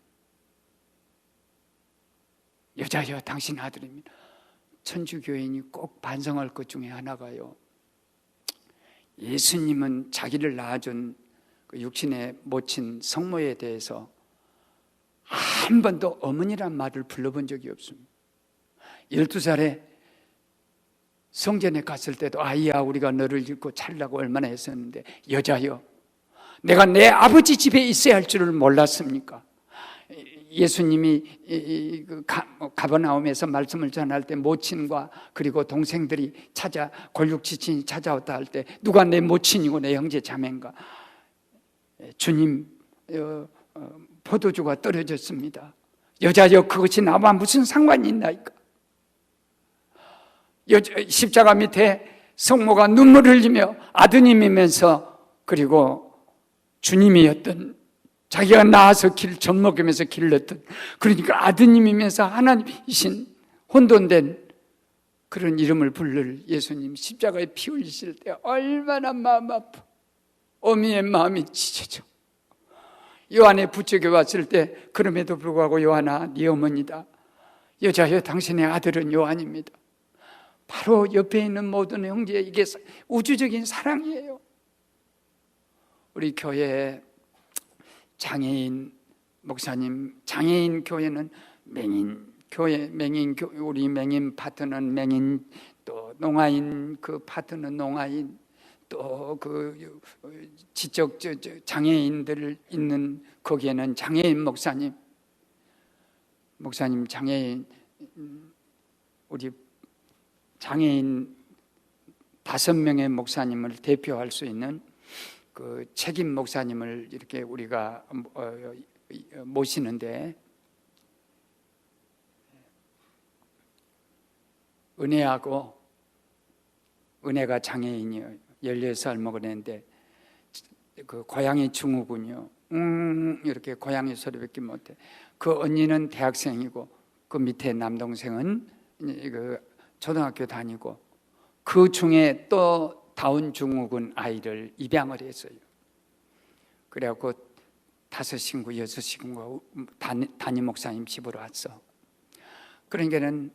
Speaker 1: 여자여 당신 아들입니다. 천주교인이 꼭 반성할 것 중에 하나가요, 예수님은 자기를 낳아준 그 육신의 모친 성모에 대해서 한 번도 어머니란 말을 불러본 적이 없습니다. 12살에 성전에 갔을 때도 아이야 우리가 너를 잃고 살라고 얼마나 했었는데, 여자여 내가 내 아버지 집에 있어야 할 줄을 몰랐습니까? 예수님이 가버나움에서 말씀을 전할 때 모친과 그리고 동생들이 골육지친이 찾아왔다 할 때 누가 내 모친이고 내 형제 자매인가? 주님 포도주가 떨어졌습니다. 여자여 그것이 나와 무슨 상관이 있나이까? 십자가 밑에 성모가 눈물을 흘리며 아드님이면서 그리고 주님이었던, 자기가 낳아서 젖 먹으면서 길렀던, 그러니까 아드님이면서 하나님이신 혼돈된 그런 이름을 부를 예수님 십자가에 피 흘리실 때 얼마나 마음 아파. 어미의 마음이 찢어져. 요한에 부쩍여 왔을 때 그럼에도 불구하고 요한아 네 어머니다. 여자여 당신의 아들은 요한입니다. 바로 옆에 있는 모든 형제, 이게 우주적인 사랑이에요. 우리 교회에 장애인 목사님, 장애인 교회는 우리 맹인 파트는 맹인, 또 농아인 그 파트는 농아인, 또 그 지적 장애인들 있는 거기에는 장애인 목사님 장애인, 우리 장애인 5명의 목사님을 대표할 수 있는 그 책임 목사님을 이렇게 우리가 모시는데, 은혜가 장애인이에요. 16살 먹었는데 그 고양이 증후군이요. 이렇게 고양이 소리밖에 못해. 그 언니는 대학생이고 그 밑에 남동생은 그 초등학교 다니고, 그 중에 또 다운 증후군 아이를 입양을 했어요. 그래갖고 5친구, 6친구 담임 목사님 집으로 왔어. 그러니까는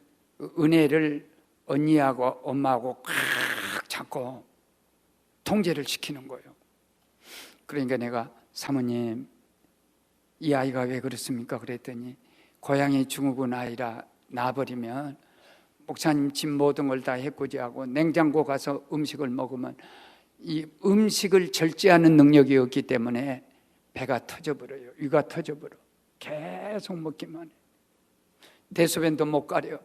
Speaker 1: 은혜를 언니하고 엄마하고 꽉 잡고 통제를 시키는 거예요. 그러니까 내가 사모님, 이 아이가 왜 그렇습니까? 그랬더니 고양이 증후군 아이라 놔버리면 목사님 집 모든 걸 다 해코지하고 냉장고 가서 음식을 먹으면 이 음식을 절제하는 능력이 없기 때문에 배가 터져버려요. 위가 터져버려. 계속 먹기만 해. 대소변도 못 가려.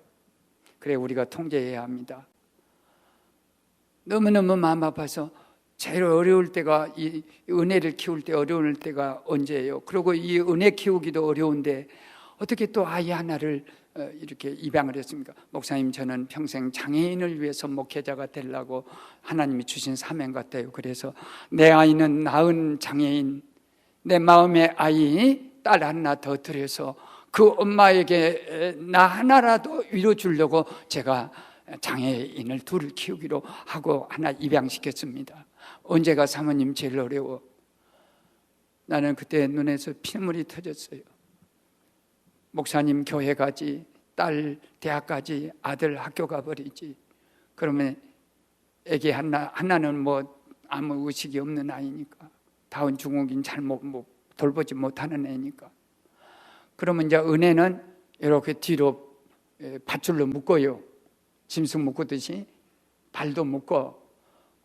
Speaker 1: 그래 우리가 통제해야 합니다. 너무너무 마음 아파서 제일 어려울 때가, 이 은혜를 키울 때 어려울 때가 언제예요? 그리고 이 은혜 키우기도 어려운데 어떻게 또 아이 하나를 이렇게 입양을 했습니까? 목사님, 저는 평생 장애인을 위해서 목회자가 되려고 하나님이 주신 사명 같아요. 그래서 내 아이는 낳은 장애인, 내 마음의 아이 딸 하나 더 들여서 그 엄마에게 나 하나라도 위로 주려고 제가 장애인을 둘을 키우기로 하고 하나 입양시켰습니다. 언제가 사모님 제일 어려워? 나는 그때 눈에서 피눈물이 터졌어요. 목사님 교회 가지, 딸 대학 가지, 아들 학교 가버리지. 그러면 애기 하나는 뭐 아무 의식이 없는 아이니까, 다운 증후군 잘못 돌보지 못하는 애니까. 그러면 이제 은혜는 이렇게 뒤로 밧줄로 묶어요. 짐승 묶듯이 발도 묶어.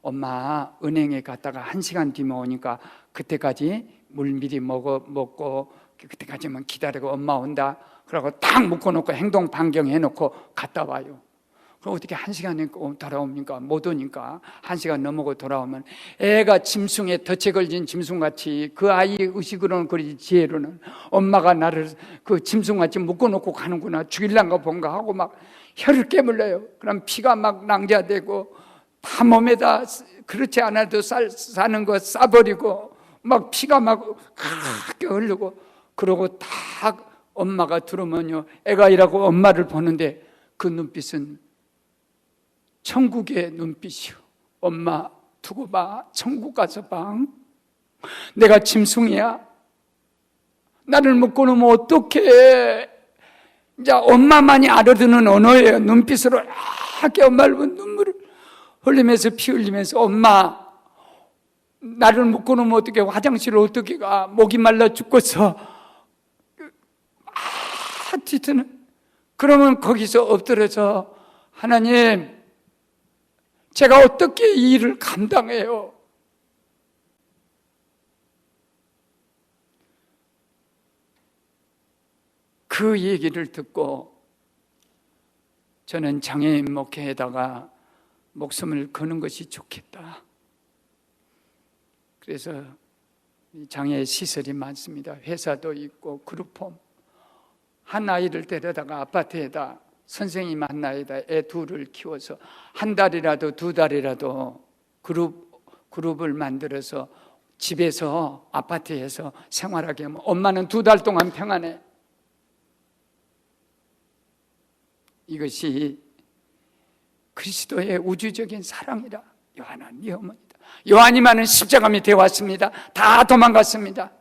Speaker 1: 엄마 은행에 갔다가 1시간 뒤면 오니까 그때까지 물 미리 먹고 그때까지만 기다리고 엄마 온다. 그러고 딱 묶어놓고 행동 반경해놓고 갔다 와요. 그럼 어떻게 1시간에 돌아옵니까? 못 오니까 1시간 넘어고 돌아오면 애가 짐승에 덫에 걸린 짐승같이, 그 아이 의식으로는 그러지 지혜로는 엄마가 나를 그 짐승같이 묶어놓고 가는구나, 죽일란가 본가 하고 막 혀를 깨물려요. 그럼 피가 막 낭자되고 다 몸에다 그렇지 않아도 사는 거 싸버리고 막 피가 막 크게 흐르고, 그러고 딱 엄마가 들어오면요, 애가 이라고 엄마를 보는데 그 눈빛은 천국의 눈빛이요. 엄마 두고 봐. 천국 가서 봐. 내가 짐승이야? 나를 묶고 놓으면 어떡해? 이제 엄마만이 알아듣는 언어예요. 눈빛으로 이렇게 엄마를 보면 눈물을 흘리면서 피 흘리면서, 엄마 나를 묶고 놓으면 어떡해? 화장실을 어떻게 가? 목이 말라 죽겠어. 뒤트는. 그러면 거기서 엎드려서, 하나님, 제가 어떻게 이 일을 감당해요? 그 얘기를 듣고 저는 장애인 목회에다가 목숨을 거는 것이 좋겠다. 그래서 장애 시설이 많습니다. 회사도 있고 그룹홈. 한 아이를 데려다가 아파트에다, 선생님 한 나이다 애 둘을 키워서 한 달이라도 두 달이라도 그룹을 만들어서 집에서 아파트에서 생활하게 하면 엄마는 2달 동안 평안해. 이것이 그리스도의 우주적인 사랑이라. 요한아, 네 어머니다. 요한이만은 십자가 밑에 왔습니다. 다 도망갔습니다.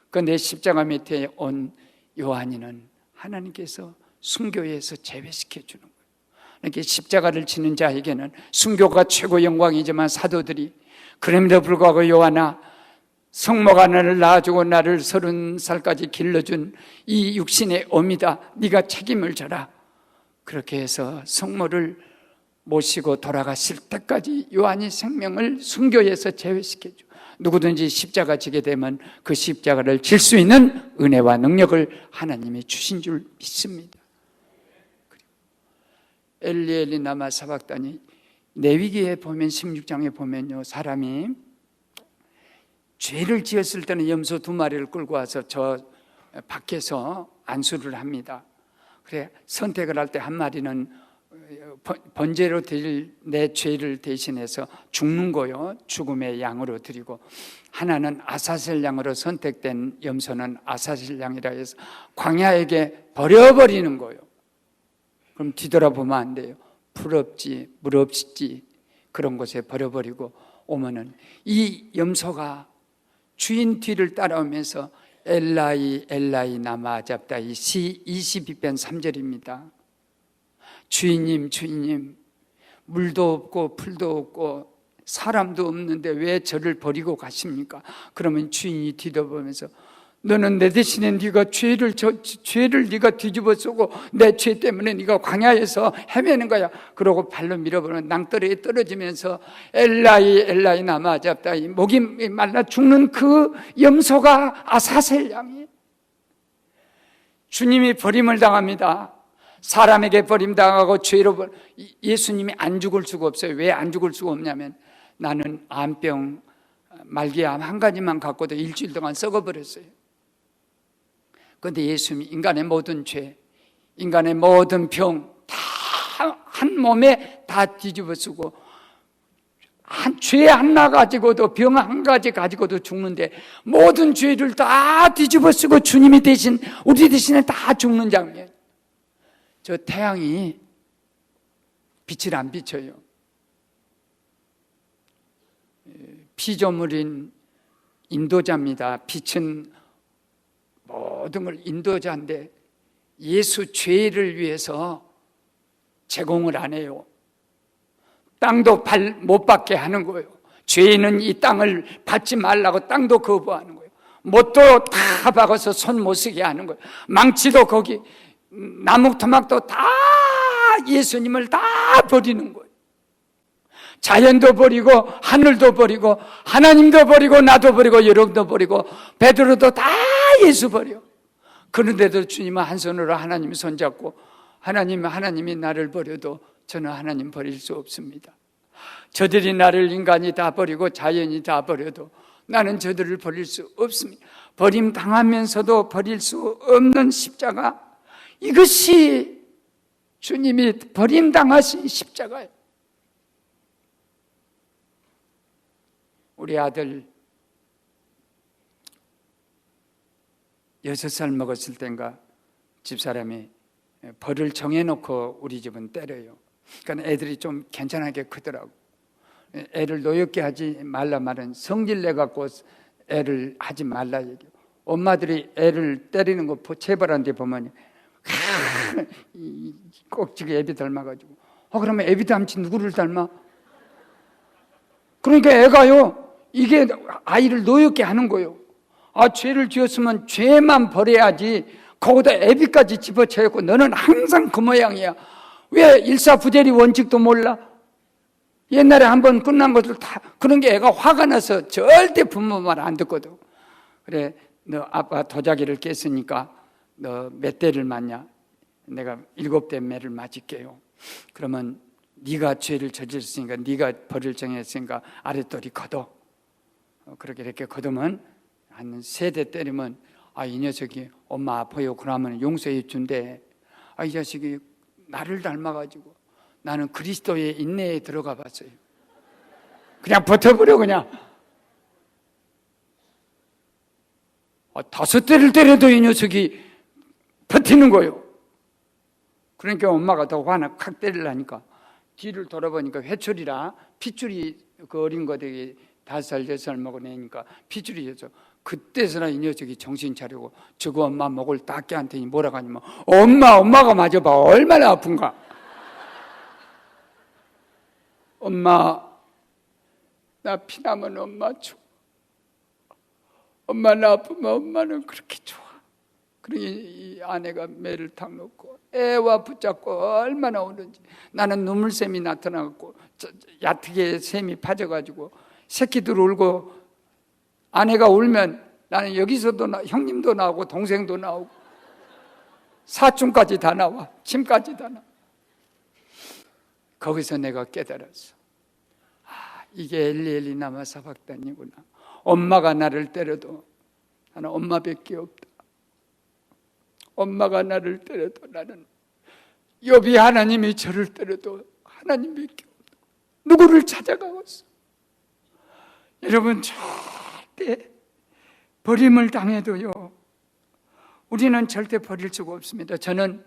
Speaker 1: 그런데 십자가 밑에 온 요한이는 하나님께서 순교에서 제외시켜 주는 거예요. 이렇게 십자가를 지는 자에게는 순교가 최고 영광이지만 사도들이, 그럼에도 불구하고 요한아, 성모가 나를 낳아주고 나를 30살까지 길러준 이 육신의 어미다. 네가 책임을 져라. 그렇게 해서 성모를 모시고 돌아가실 때까지 요한이 생명을 순교에서 제외시켜줘. 누구든지 십자가 지게 되면 그 십자가를 질 수 있는 은혜와 능력을 하나님이 주신 줄 믿습니다. 엘리 엘리 라마 사박다니, 레위기에 보면 16장에 보면요, 사람이 죄를 지었을 때는 염소 2마리를 끌고 와서 저 밖에서 안수를 합니다. 그래, 선택을 할 때 한 마리는 번제로 드릴 내 죄를 대신해서 죽는 거요, 죽음의 양으로 드리고, 하나는 아사셀 양으로 선택된 염소는 아사셀 양이라 해서 광야에게 버려버리는 거예요. 그럼 뒤돌아보면 안 돼요. 풀 없지, 물 없지, 그런 곳에 버려버리고 오면은 이 염소가 주인 뒤를 따라오면서 엘라이 엘라이 나마 잡다이 시 22편 3절입니다. 주인님 주인님, 물도 없고 풀도 없고 사람도 없는데 왜 저를 버리고 가십니까? 그러면 주인이 뒤돌아보면서 너는 내 대신에 네가 죄를 네가 뒤집어 쓰고 내 죄 때문에 네가 광야에서 헤매는 거야. 그러고 발로 밀어버리면 낭떠러에 떨어지면서 엘라이 엘라이 나마 잡다이, 목이 말라 죽는 그 염소가 아사셀 양이, 주님이 버림을 당합니다. 사람에게 버림당하고 죄로 예수님이 안 죽을 수가 없어요. 왜 안 죽을 수가 없냐면 나는 암병 말기암 한 가지만 갖고도 일주일 동안 썩어버렸어요. 그런데 예수님이 인간의 모든 죄, 인간의 모든 병 다 한 몸에 다 뒤집어 쓰고 죄 하나 가지고도, 병 한 가지 가지고도 죽는데 모든 죄를 다 뒤집어 쓰고 주님이 대신, 우리 대신에 다 죽는 장면. 저 태양이 빛을 안 비춰요. 피조물인 인도자입니다. 빛은 모든 걸 인도자인데 예수 죄를 위해서 제공을 안 해요. 땅도 발 못 받게 하는 거예요. 죄인은 이 땅을 받지 말라고 땅도 거부하는 거예요. 못도 다 박아서 손 못 쓰게 하는 거예요. 망치도 거기, 나무 토막도 다 예수님을 다 버리는 거예요. 자연도 버리고 하늘도 버리고 하나님도 버리고 나도 버리고 여러분도 버리고 베드로도 다 예수 버려. 그런데도 주님은 한 손으로 하나님 손잡고 하나님이 나를 버려도 저는 하나님 버릴 수 없습니다. 저들이 나를, 인간이 다 버리고 자연이 다 버려도 나는 저들을 버릴 수 없습니다. 버림당하면서도 버릴 수 없는 십자가, 이것이 주님이 버림당하신 십자가예요. 우리 아들 6살 먹었을 땐가 집사람이 벌을 정해놓고 우리 집은 때려요. 그러니까 애들이 좀 괜찮게 크더라고. 애를 노엽게 하지 말라 말은 성질 내갖고 애를 하지 말라 얘기해요. 엄마들이 애를 때리는 거 체벌한데 보면 꼭지가 애비 닮아가지고, 그러면 애비 닮지 누구를 닮아? 그러니까 애가요, 이게 아이를 노엽게 하는 거예요. 죄를 지었으면 죄만 버려야지 거기다 애비까지 집어쳐갖고 너는 항상 그 모양이야. 왜 일사부재리 원칙도 몰라? 옛날에 한번 끝난 것들 다, 그런 게 애가 화가 나서 절대 부모 말 안 듣거든. 그래, 너 아빠 도자기를 깼으니까 너 몇 대를 맞냐? 내가 7대 매를 맞을게요. 그러면 네가 죄를 저질렀으니까, 네가 벌을 정했으니까 아랫돌이 걷어. 그렇게 이렇게 걷으면 한 3대 때리면 이 녀석이 엄마 아파요 그러면 용서해 준대. 이 자식이 나를 닮아가지고 나는 그리스도의 인내에 들어가 봤어요. 그냥 버텨버려. 그냥 5대를 때려도 이 녀석이 버티는 거예요. 그러니까 엄마가 더 화나 칵 때리려니까 뒤를 돌아보니까 회초리라, 핏줄이 그 어린 거되게 5살 6살 먹은 애니까 핏줄이죠. 그때서나 이 녀석이 정신 차리고 저거 엄마 목을 닦게 한 테니 뭐라고 하냐면 엄마가 맞아봐 얼마나 아픈가. 엄마 나 피나면 엄마 좋아. 엄마 나 아프면 엄마는 그렇게 좋아. 그러니 이 아내가 매를 탁 놓고 애와 붙잡고 얼마나 우는지. 나는 눈물샘이 나타나고 얕게 샘이 파져가지고 새끼들 울고 아내가 울면 나는 여기서도 형님도 나오고 동생도 나오고 사촌까지 다 나와. 침까지 다 나와. 거기서 내가 깨달았어. 이게 엘리 나마 사박단이구나. 엄마가 나를 때려도 나는 엄마밖에 없다. 엄마가 나를 때려도 나는, 욥이 하나님이 저를 때려도 하나님밖에 없다. 누구를 찾아가고 있어? 여러분, 절대 버림을 당해도요, 우리는 절대 버릴 수가 없습니다. 저는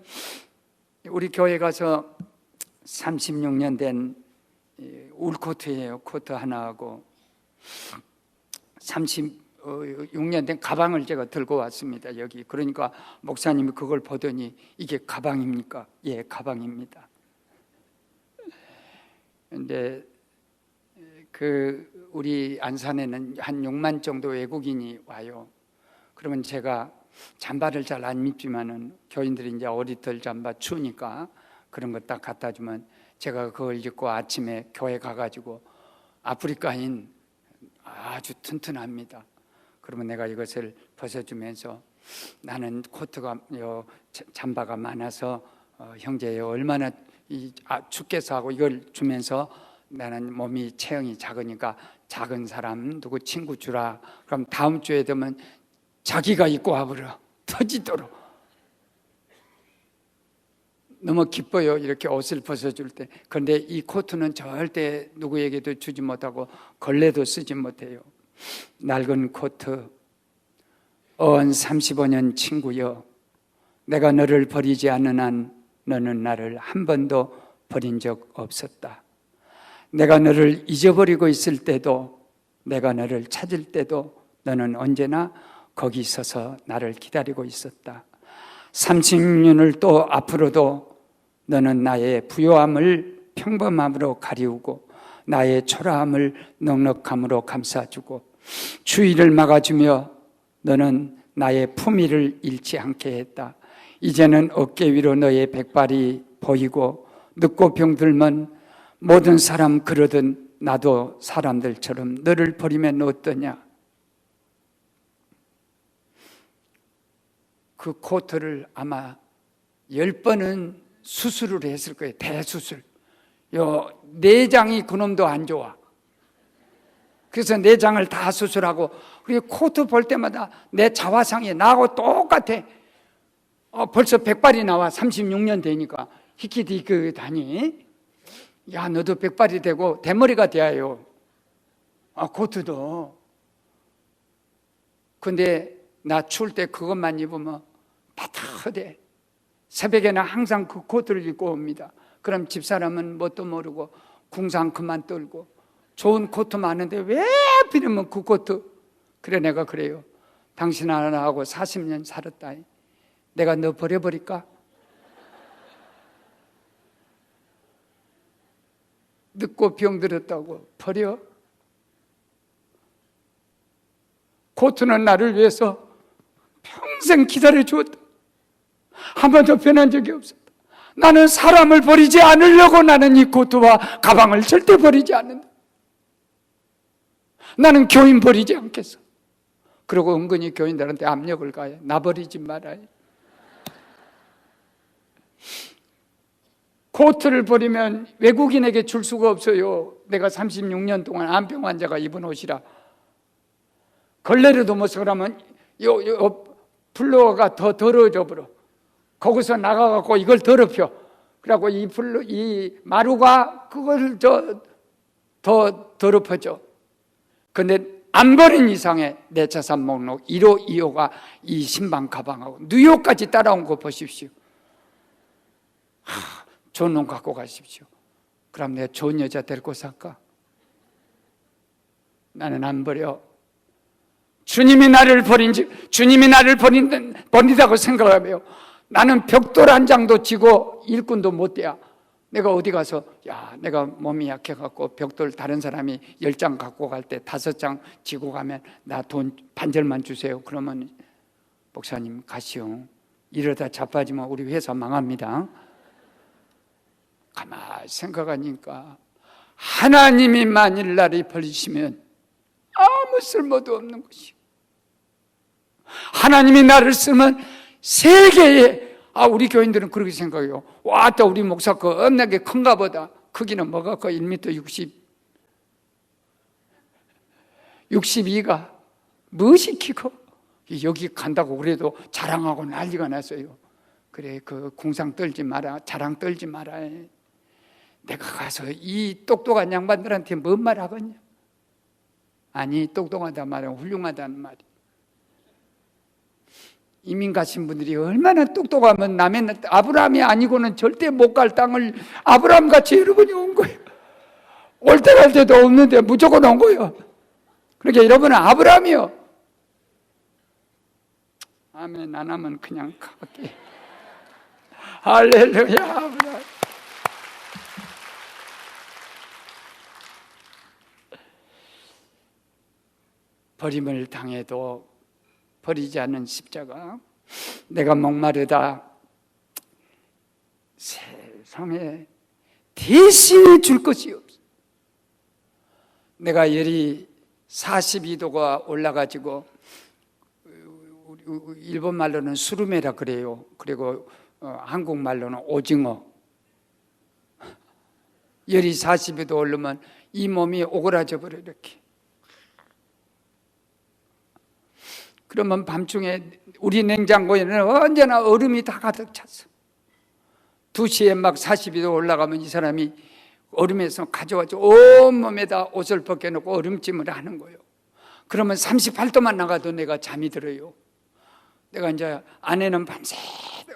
Speaker 1: 우리 교회 가서 36년 된 울코트예요. 코트 하나하고 36년 된 가방을 제가 들고 왔습니다. 여기. 그러니까 목사님이 그걸 보더니 이게 가방입니까? 예, 가방입니다. 근데 우리 안산에는 한 6만 정도 외국인이 와요. 그러면 제가 잠바를 잘 안 입지만은 교인들이 이제 어리털 잠바 추우니까 그런 거 딱 갖다 주면 제가 그걸 입고 아침에 교회 가가지고 아프리카인 아주 튼튼합니다. 그러면 내가 이것을 벗어주면서 나는 코트가 잠바가 많아서 형제 얼마나 춥겠어 하고 이걸 주면서 나는 몸이 체형이 작으니까 작은 사람 누구 친구 주라. 그럼 다음 주에 되면 자기가 입고 와버려. 터지도록. 너무 기뻐요. 이렇게 옷을 벗어줄 때. 그런데 이 코트는 절대 누구에게도 주지 못하고 걸레도 쓰지 못해요. 낡은 코트. 35년 친구여, 내가 너를 버리지 않는 한 너는 나를 한 번도 버린 적 없었다. 내가 너를 잊어버리고 있을 때도, 내가 너를 찾을 때도 너는 언제나 거기 서서 나를 기다리고 있었다. 36년을 또 앞으로도 너는 나의 부요함을 평범함으로 가리우고 나의 초라함을 넉넉함으로 감싸주고 주의를 막아주며 너는 나의 품위를 잃지 않게 했다. 이제는 어깨 위로 너의 백발이 보이고 늙고 병들면 모든 사람 그러든 나도 사람들처럼 너를 버리면 어떠냐. 그 코트를 아마 10번은 수술을 했을 거예요. 대수술. 내장이 그놈도 안 좋아. 그래서 내장을 다 수술하고, 그리고 코트 볼 때마다 내 자화상이 나하고 똑같아. 벌써 백발이 나와. 36년 되니까. 히키디크다니. 야, 너도 백발이 되고 대머리가 돼야요. 코트도. 근데 나 추울 때 그것만 입으면 따뜻해. 새벽에는 항상 그 코트를 입고 옵니다. 그럼 집사람은 뭣도 모르고 궁상 그만 떨고 좋은 코트 많은데 왜 하필이면 그 코트. 그래, 내가 그래요. 당신 하나하고 40년 살았다. 내가 너 버려버릴까? 늙고 병들었다고 버려? 코트는 나를 위해서 평생 기다려주었다. 한 번도 변한 적이 없었다. 나는 사람을 버리지 않으려고 나는 이 코트와 가방을 절대 버리지 않는다. 나는 교인 버리지 않겠어. 그리고 은근히 교인들한테 압력을 가해. 나 버리지 말아요. 코트를 버리면 외국인에게 줄 수가 없어요. 내가 36년 동안 암병 환자가 입은 옷이라. 걸레로도 못 써. 그러면 플로어가 더 더러워져 버려. 거기서 나가갖고 이걸 더럽혀. 그래갖고 이 마루가 그걸 더 더럽혀져. 근데 안 버린 이상에 내 자산 목록 1호, 2호가 이 신방 가방하고 뉴욕까지 따라온 거 보십시오. 좋은 놈 갖고 가십시오. 그럼 내가 좋은 여자 데리고 살까? 나는 안 버려. 주님이 나를 버린다고 생각하며 나는 벽돌 한 장도 지고 일꾼도 못 돼야. 내가 어디 가서 내가 몸이 약해갖고 벽돌 다른 사람이 10장 갖고 갈 때 5장 지고 가면 나 돈 반절만 주세요. 그러면 목사님 가시오. 이러다 자빠지면 우리 회사 망합니다. 가만히 생각하니까 하나님이 만일 나를 버리시면 아무 쓸모도 없는 것이요. 하나님이 나를 쓰면 세계에 우리 교인들은 그렇게 생각해요. 또 우리 목사 거 겁나게 큰가 보다. 크기는 뭐가 커? 1m 62가 무엇이 키고 여기 간다고 그래도 자랑하고 난리가 났어요. 그래, 그 궁상 떨지 마라, 자랑 떨지 마라. 내가 가서 이 똑똑한 양반들한테 뭔 말 하겠냐? 아니, 똑똑하다 말은 훌륭하다는 말이. 이민 가신 분들이 얼마나 똑똑하면 남의 아브라함이 아니고는 절대 못 갈 땅을 아브라함 같이 여러분이 온 거예요. 올 때 갈 때도 없는데 무조건 온 거예요. 그러니까 여러분은 아브라함이요. 아멘. 안 하면 그냥 갈게. 할렐루야. 아브라함. 버림을 당해도 버리지 않는 십자가. 내가 목마르다. 세상에 대신해 줄 것이 없어. 내가 열이 42도가 올라가지고, 일본 말로는 수루메라 그래요. 그리고 한국말로는 오징어. 열이 42도 오르면 이 몸이 오그라져 버려 이렇게. 그러면 밤중에 우리 냉장고에는 언제나 얼음이 다 가득 찼어. 2시에 막 42도 올라가면 이 사람이 얼음에서 가져와서 온몸에다 옷을 벗겨놓고 얼음찜을 하는 거예요. 그러면 38도만 나가도 내가 잠이 들어요. 내가 이제 아내는 밤새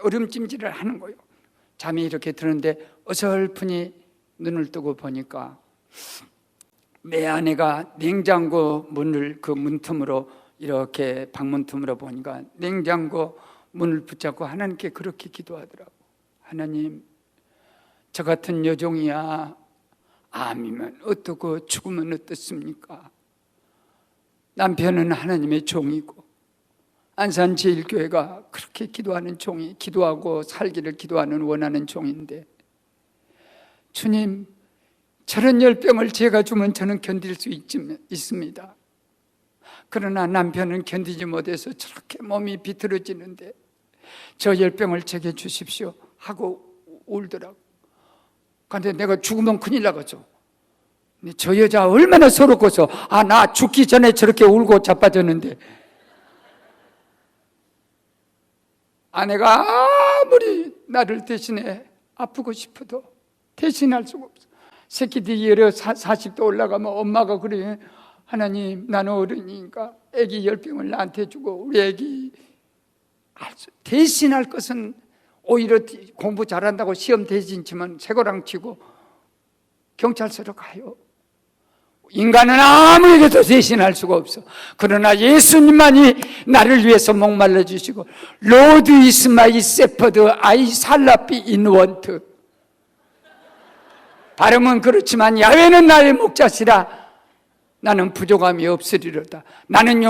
Speaker 1: 얼음찜질을 하는 거예요. 잠이 이렇게 드는데 어설프니 눈을 뜨고 보니까 내 아내가 냉장고 문을 그 문틈으로 이렇게 방문 틈으로 보니까 냉장고 문을 붙잡고 하나님께 그렇게 기도하더라고. 하나님, 저 같은 여종이야 암이면 어떻고 죽으면 어떻습니까? 남편은 하나님의 종이고 안산제일교회가 그렇게 기도하는 종이, 기도하고 살기를 기도하는 원하는 종인데, 주님, 저런 열병을 제가 주면 저는 견딜 수 있습니다. 그러나 남편은 견디지 못해서 저렇게 몸이 비틀어지는데 저 열병을 제게 주십시오 하고 울더라고. 그런데 내가 죽으면 큰일 나겠죠. 저 여자 얼마나 서럽고서, 나 죽기 전에 저렇게 울고 자빠졌는데. 아내가 아무리 나를 대신해 아프고 싶어도 대신할 수가 없어. 새끼들이 열에 40도 올라가면 엄마가 그래, 하나님, 나는 어른이니까 애기 열병을 나한테 주고 우리 애기 대신할 것은 오히려 공부 잘한다고 시험 대신 치면 새고랑 치고 경찰서로 가요. 인간은 아무에게도 대신할 수가 없어. 그러나 예수님만이 나를 위해서 목말라 주시고, 로드 is my shepherd, I shall not be in want. 발음은 그렇지만 야훼는 나의 목자시라 나는 부족함이 없으리로다. 나는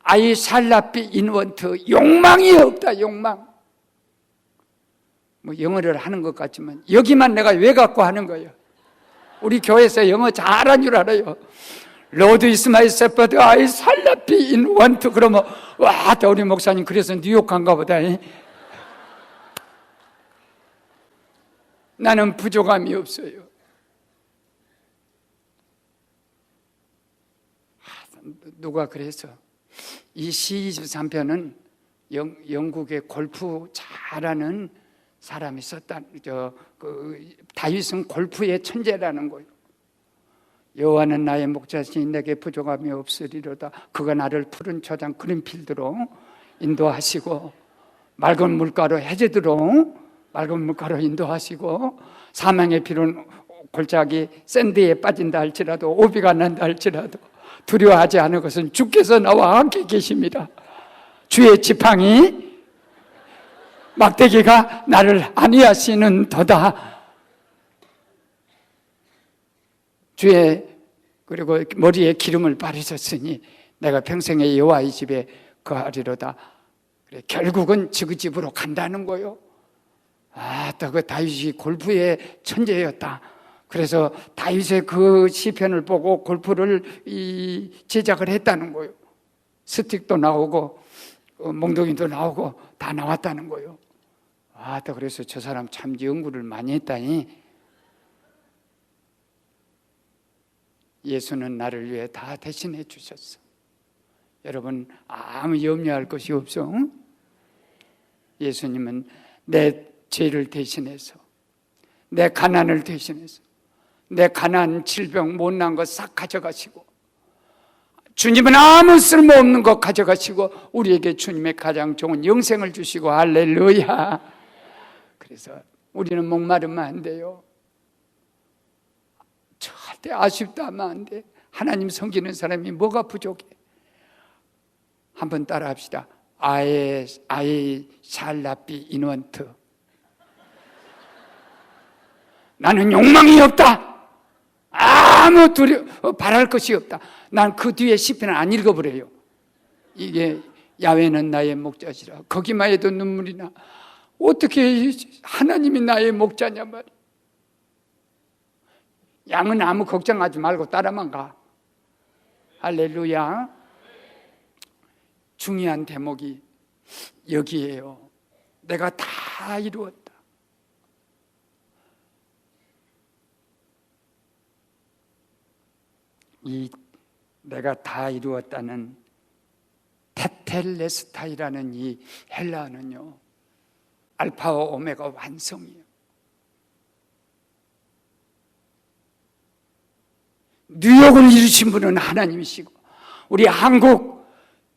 Speaker 1: I shall not be in want. 욕망이 없다. 욕망. 뭐 영어를 하는 것 같지만 여기만 내가 왜 갖고 하는 거예요? 우리 교회에서 영어 잘한 줄 알아요. Lord is my shepherd, I shall not be in want. 그러면 와, 우리 목사님 그래서 뉴욕 간가 보다. 나는 부족함이 없어요. 누가 그래서 이 시 23편은 영국의 골프 잘하는 사람이 썼다. 다윗은 골프의 천재라는 거예요. 여호와는 나의 목자시니 내게 부족함이 없으리로다. 그가 나를 푸른 초장 그린필드로 인도하시고 맑은 물가로 해저드로 맑은 물가로 인도하시고 사망의 피로는 골짜기 샌드에 빠진다 할지라도 오비가 난다 할지라도 두려워하지 않을 것은 주께서 나와 함께 계십니다. 주의 지팡이 막대기가 나를 안위하시는 도다. 주의 그리고 머리에 기름을 바르셨으니 내가 평생에 여호와의 집에 거하리로다. 그래, 결국은 그 집으로 간다는 거요. 또 그 다윗이 골프의 천재였다. 그래서 다윗의 그 시편을 보고 골프를 제작을 했다는 거예요. 스틱도 나오고 몽둥이도 나오고 다 나왔다는 거예요. 그래서 저 사람 참 연구를 많이 했다니. 예수는 나를 위해 다 대신해 주셨어. 여러분 아무 염려할 것이 없어. 응? 예수님은 내 죄를 대신해서, 내 가난을 대신해서, 내 가난, 질병, 못난 거 싹 가져가시고, 주님은 아무 쓸모없는 거 가져가시고 우리에게 주님의 가장 좋은 영생을 주시고, 할렐루야. 그래서 우리는 목마르면 안 돼요. 때 아쉽다 하면 안 돼. 하나님 섬기는 사람이 뭐가 부족해? 한번 따라 합시다. I shall not be inven트. 나는 욕망이 없다. 아무 바랄 것이 없다. 난 그 뒤에 시편을 안 읽어버려요. 이게 야훼는 나의 목자시라. 거기만 해도 눈물이 나. 어떻게 하나님이 나의 목자냐 말이야. 양은 아무 걱정하지 말고 따라만 가. 할렐루야. 중요한 대목이 여기에요. 내가 다 이루었다. 이 내가 다 이루었다는 테텔레스타이라는 이 헬라어는요, 알파와 오메가 완성이에요. 뉴욕을 이루신 분은 하나님이시고, 우리 한국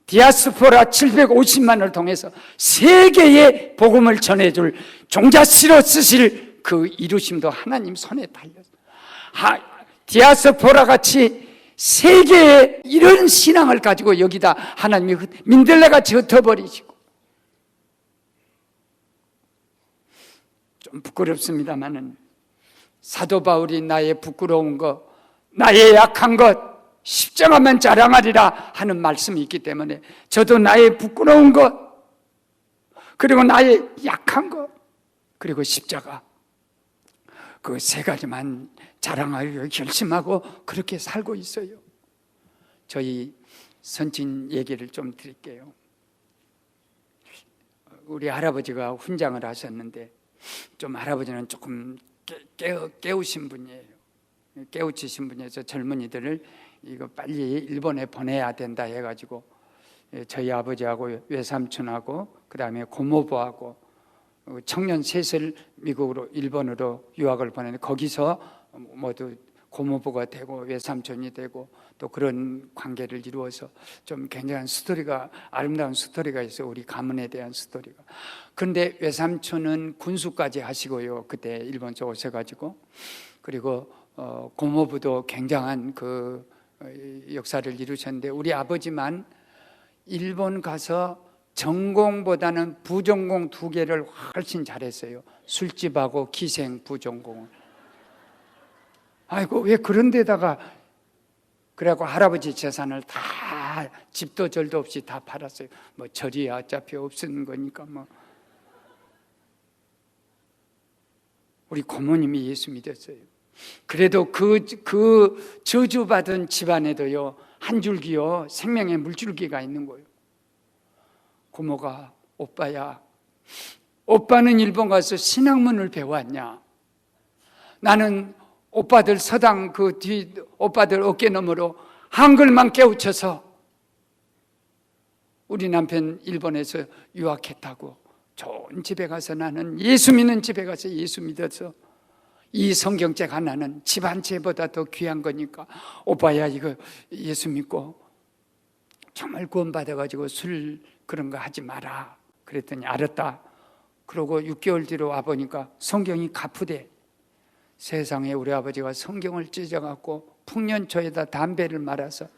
Speaker 1: 디아스포라 750만을 통해서 세계에 복음을 전해줄 종자씨로 쓰실 그 이루심도 하나님 손에 달렸어요. 디아스포라 같이 세계에 이런 신앙을 가지고 여기다 하나님이 민들레같이 흩어버리시고, 좀 부끄럽습니다마는 사도 바울이 나의 부끄러운 것, 나의 약한 것 십자가만 자랑하리라 하는 말씀이 있기 때문에 저도 나의 부끄러운 것, 그리고 나의 약한 것, 그리고 십자가, 그 세 가지만 자랑하기로 결심하고 그렇게 살고 있어요. 저희 선진 얘기를 좀 드릴게요. 우리 할아버지가 훈장을 하셨는데, 좀 할아버지는 조금 깨우신 분이에요. 깨우치신 분이어서 젊은이들을 이거 빨리 일본에 보내야 된다 해가지고 저희 아버지하고 외삼촌하고 그 다음에 고모부하고 청년 셋을 미국으로, 일본으로 유학을 보내는데, 거기서 모두 고모부가 되고 외삼촌이 되고 또 그런 관계를 이루어서 좀 굉장한 스토리가, 아름다운 스토리가 있어요. 우리 가문에 대한 스토리가. 그런데 외삼촌은 군수까지 하시고요, 그때 일본 쪽 오셔가지고. 그리고 고모부도 굉장한 그 역사를 이루셨는데, 우리 아버지만 일본 가서 전공보다는 부전공 2개를 훨씬 잘했어요. 술집하고 기생 부전공을. 아이고, 왜 그런 데다가, 그래갖고 할아버지 재산을 다, 집도 절도 없이 다 팔았어요. 뭐 절이 어차피 없는 거니까 뭐. 우리 고모님이 예수 믿었어요. 그래도 그 저주받은 집안에도요, 한 줄기요, 생명의 물줄기가 있는 거예요. 고모가, 오빠야, 오빠는 일본 가서 신학문을 배워왔냐? 나는 오빠들 서당 그 뒤 오빠들 어깨너머로 한글만 깨우쳐서 우리 남편 일본에서 유학했다고 좋은 집에 가서, 나는 예수 믿는 집에 가서 예수 믿어서 이 성경책 하나는 집 한 채보다 더 귀한 거니까 오빠야, 이거 예수 믿고 정말 구원받아가지고 술 그런 거 하지 마라. 그랬더니 알았다. 그러고 6개월 뒤로 와보니까 성경이 가프대. 세상에, 우리 아버지가 성경을 찢어갖고 풍년초에다 담배를 말아서,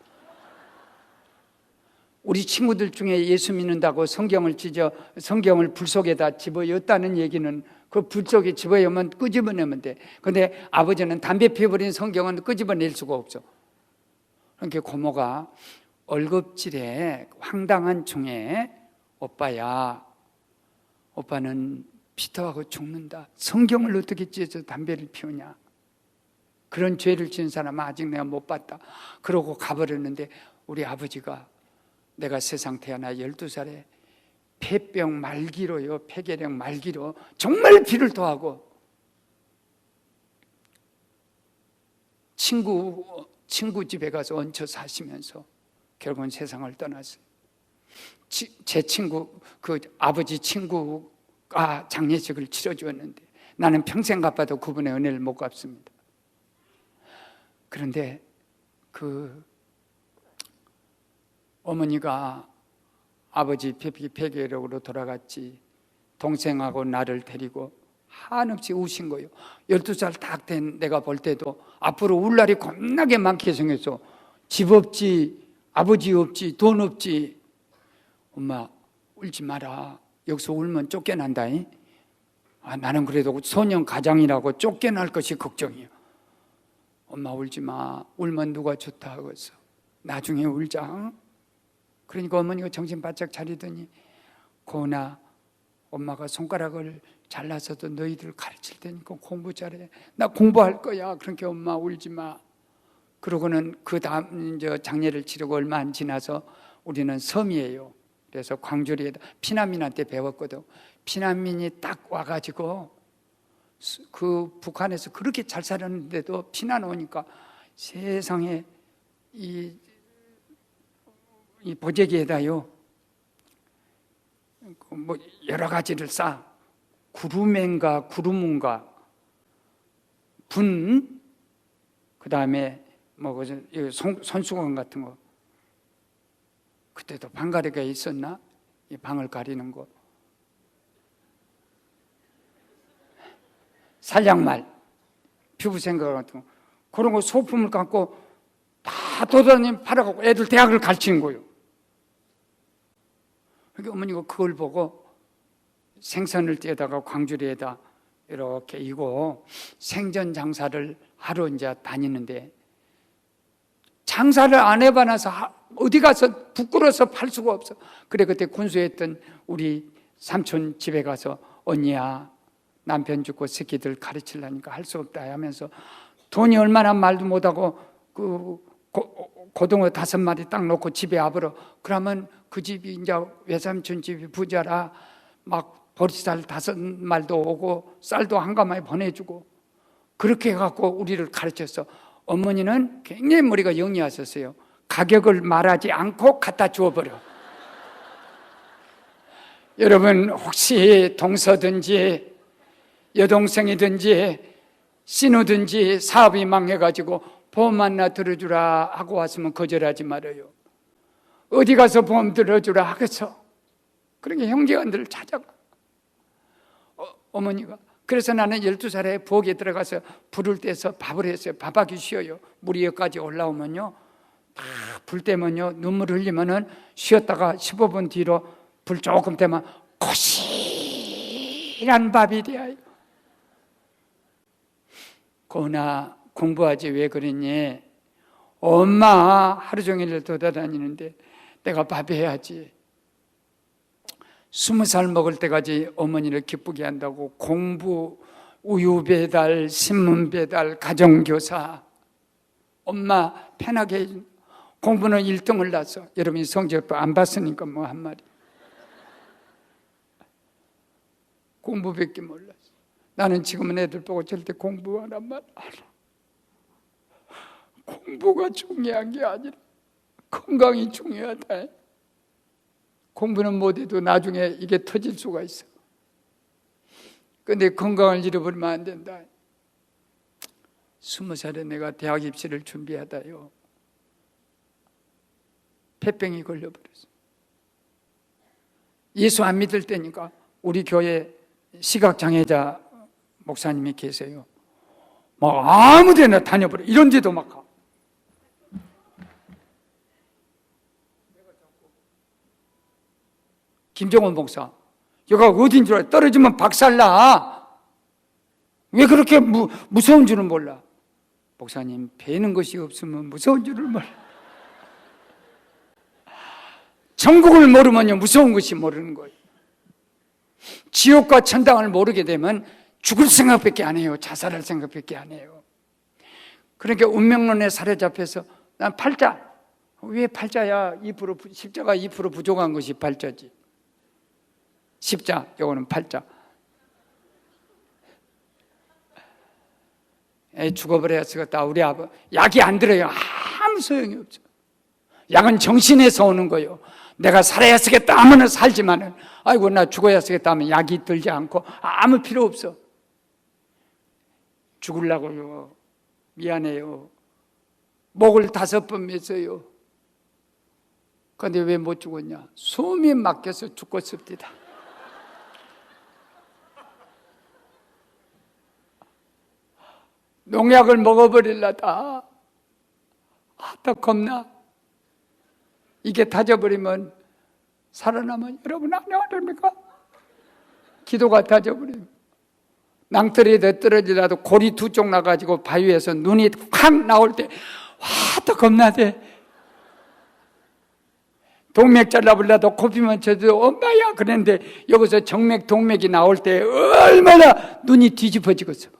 Speaker 1: 우리 친구들 중에 예수 믿는다고 성경을 찢어 성경을 불 속에다 집어였다는 얘기는, 그 불 속에 집어여면 끄집어내면 돼. 근데 아버지는 담배 피워버린 성경은 끄집어낼 수가 없어. 그러니까 고모가 얼급질에 황당한 중에, 오빠야, 오빠는 피터하고 죽는다. 성경을 어떻게 찢어서 담배를 피우냐? 그런 죄를 지은 사람은 아직 내가 못 봤다. 그러고 가버렸는데, 우리 아버지가 내가 세상 태어나 12살에 폐병 말기로요, 폐결핵 말기로 정말 비를 토하고 친구 집에 가서 얹혀 사시면서 결국은 세상을 떠났어요. 제 친구, 그 아버지 친구가 장례식을 치러주었는데 나는 평생 갚아도 그분의 은혜를 못 갚습니다. 그런데 그 어머니가 아버지 폐결핵으로 돌아갔지, 동생하고 나를 데리고 한없이 우신 거예요. 12살 딱 된 내가 볼 때도 앞으로 울 날이 겁나게 많게 생겼어. 집 없지, 아버지 없지, 돈 없지. 엄마 울지 마라. 여기서 울면 쫓겨난다. 나는 그래도 소년 가장이라고 쫓겨날 것이 걱정이야. 엄마 울지 마. 울면 누가 좋다 하겠어. 나중에 울자. 그러니까 어머니가 정신 바짝 차리더니, 고은아, 엄마가 손가락을 잘라서도 너희들 가르칠 테니까 공부 잘해. 나 공부할 거야. 그러니까 엄마 울지 마. 그러고는 그 다음 장례를 치르고 얼마 안 지나서 우리는 섬이에요. 그래서 광주리에다 피난민한테 배웠거든. 피난민이 딱 와가지고 그 북한에서 그렇게 잘 살았는데도 피난 오니까 세상에 이 보재기에다요 뭐 여러 가지를 쌓아. 구루맨가 구루문가 분, 그 다음에 뭐 손수건 같은 거. 그때도 방가리가 있었나? 이 방을 가리는 거. 살양말, 피부생각 같은 거. 그런 거 소품을 갖고 다 돌아다니며 팔아갖고 애들 대학을 가르치는 거예요. 그러니까 어머니가 그걸 보고 생선을 떼다가 광주리에다 이렇게 이고 생전 장사를 하러 이제 다니는데, 장사를 안 해봐놔서 어디 가서 부끄러워서 팔 수가 없어. 그래 그때 군수했던 우리 삼촌 집에 가서, 언니야 남편 죽고 새끼들 가르치려니까 할 수 없다 하면서 돈이 얼마나 말도 못하고 그 고등어 5마리 딱 놓고 집에 와버려. 그러면 그 집이 이제 외삼촌 집이 부자라 막 보리쌀 5말도 오고 쌀도 한 가마에 보내주고 그렇게 해갖고 우리를 가르쳤어. 어머니는 굉장히 머리가 영리하셨어요. 가격을 말하지 않고 갖다 주어버려. 여러분 혹시 동서든지 여동생이든지 신우든지 사업이 망해가지고 보험 하나 들어주라 하고 왔으면 거절하지 말아요. 어디 가서 보험 들어주라 하겠어. 그러니까 형제간들을 찾아가. 어머니가. 그래서 나는 12살에 부엌에 들어가서 불을 떼서 밥을 했어요. 밥하기 쉬워요. 물이 여기까지 올라오면요, 다 불 떼면요, 눈물 흘리면은 쉬었다가 15분 뒤로 불 조금 떼면 고시한 밥이 돼요. 고은아, 공부하지 왜 그랬니? 엄마 하루 종일 돌아다니는데 내가 밥 해야지. 20살 먹을 때까지 어머니를 기쁘게 한다고 공부, 우유 배달, 신문 배달, 가정교사, 엄마 편하게 해준. 공부는 1등을 났어. 여러분이 성적표 안 봤으니까 뭐 한 말이. 공부밖에 몰랐어. 나는 지금은 애들 보고 절대 공부하란 말 안 해. 공부가 중요한 게 아니라 건강이 중요하다. 공부는 못해도 나중에 이게 터질 수가 있어. 근데 건강을 잃어버리면 안 된다. 20살에 내가 대학 입시를 준비하다요, 폐병이 걸려버렸어. 예수 안 믿을 때니까 우리 교회 시각장애자 목사님이 계세요. 막 아무 데나 다녀버려. 이런 데도 막 가. 김정원 목사, 여기가 어딘 줄 알아? 떨어지면 박살나. 왜 그렇게 무서운 줄은 몰라? 목사님, 배는 것이 없으면 무서운 줄을 몰라. 천국을 모르면요, 무서운 것이 모르는 거예요. 지옥과 천당을 모르게 되면 죽을 생각밖에 안 해요. 자살할 생각밖에 안 해요. 그러니까 운명론에 사로잡혀서 난 팔자. 왜 팔자야? 2% 십자가 2% 부족한 것이 팔자지. 십자, 요거는 팔자. 죽어버렸겠다. 우리 아버 약이 안 들어요. 아무 소용이 없죠. 약은 정신에서 오는 거예요. 내가 살아야 쓰겠다 하면 살지만은, 아이고 나 죽어야 쓰겠다 하면 약이 들지 않고 아무 필요 없어. 죽으려고요. 미안해요. 목을 5번 맸어요. 그런데 왜 못 죽었냐? 숨이 막혀서 죽었습니다. 농약을 먹어버릴라다. 더 겁나. 이게 다져버리면 살아나면 여러분 안녕하십니까? 기도가 다져버리면 낭떠러리에 떨어지라도 골이 두 쪽 나가지고 바위에서 눈이 확 나올 때 더 겁나대. 동맥 잘라버려도 코피만 쳐도 엄마야 그랬는데 여기서 정맥 동맥이 나올 때 얼마나 눈이 뒤집어지겠어.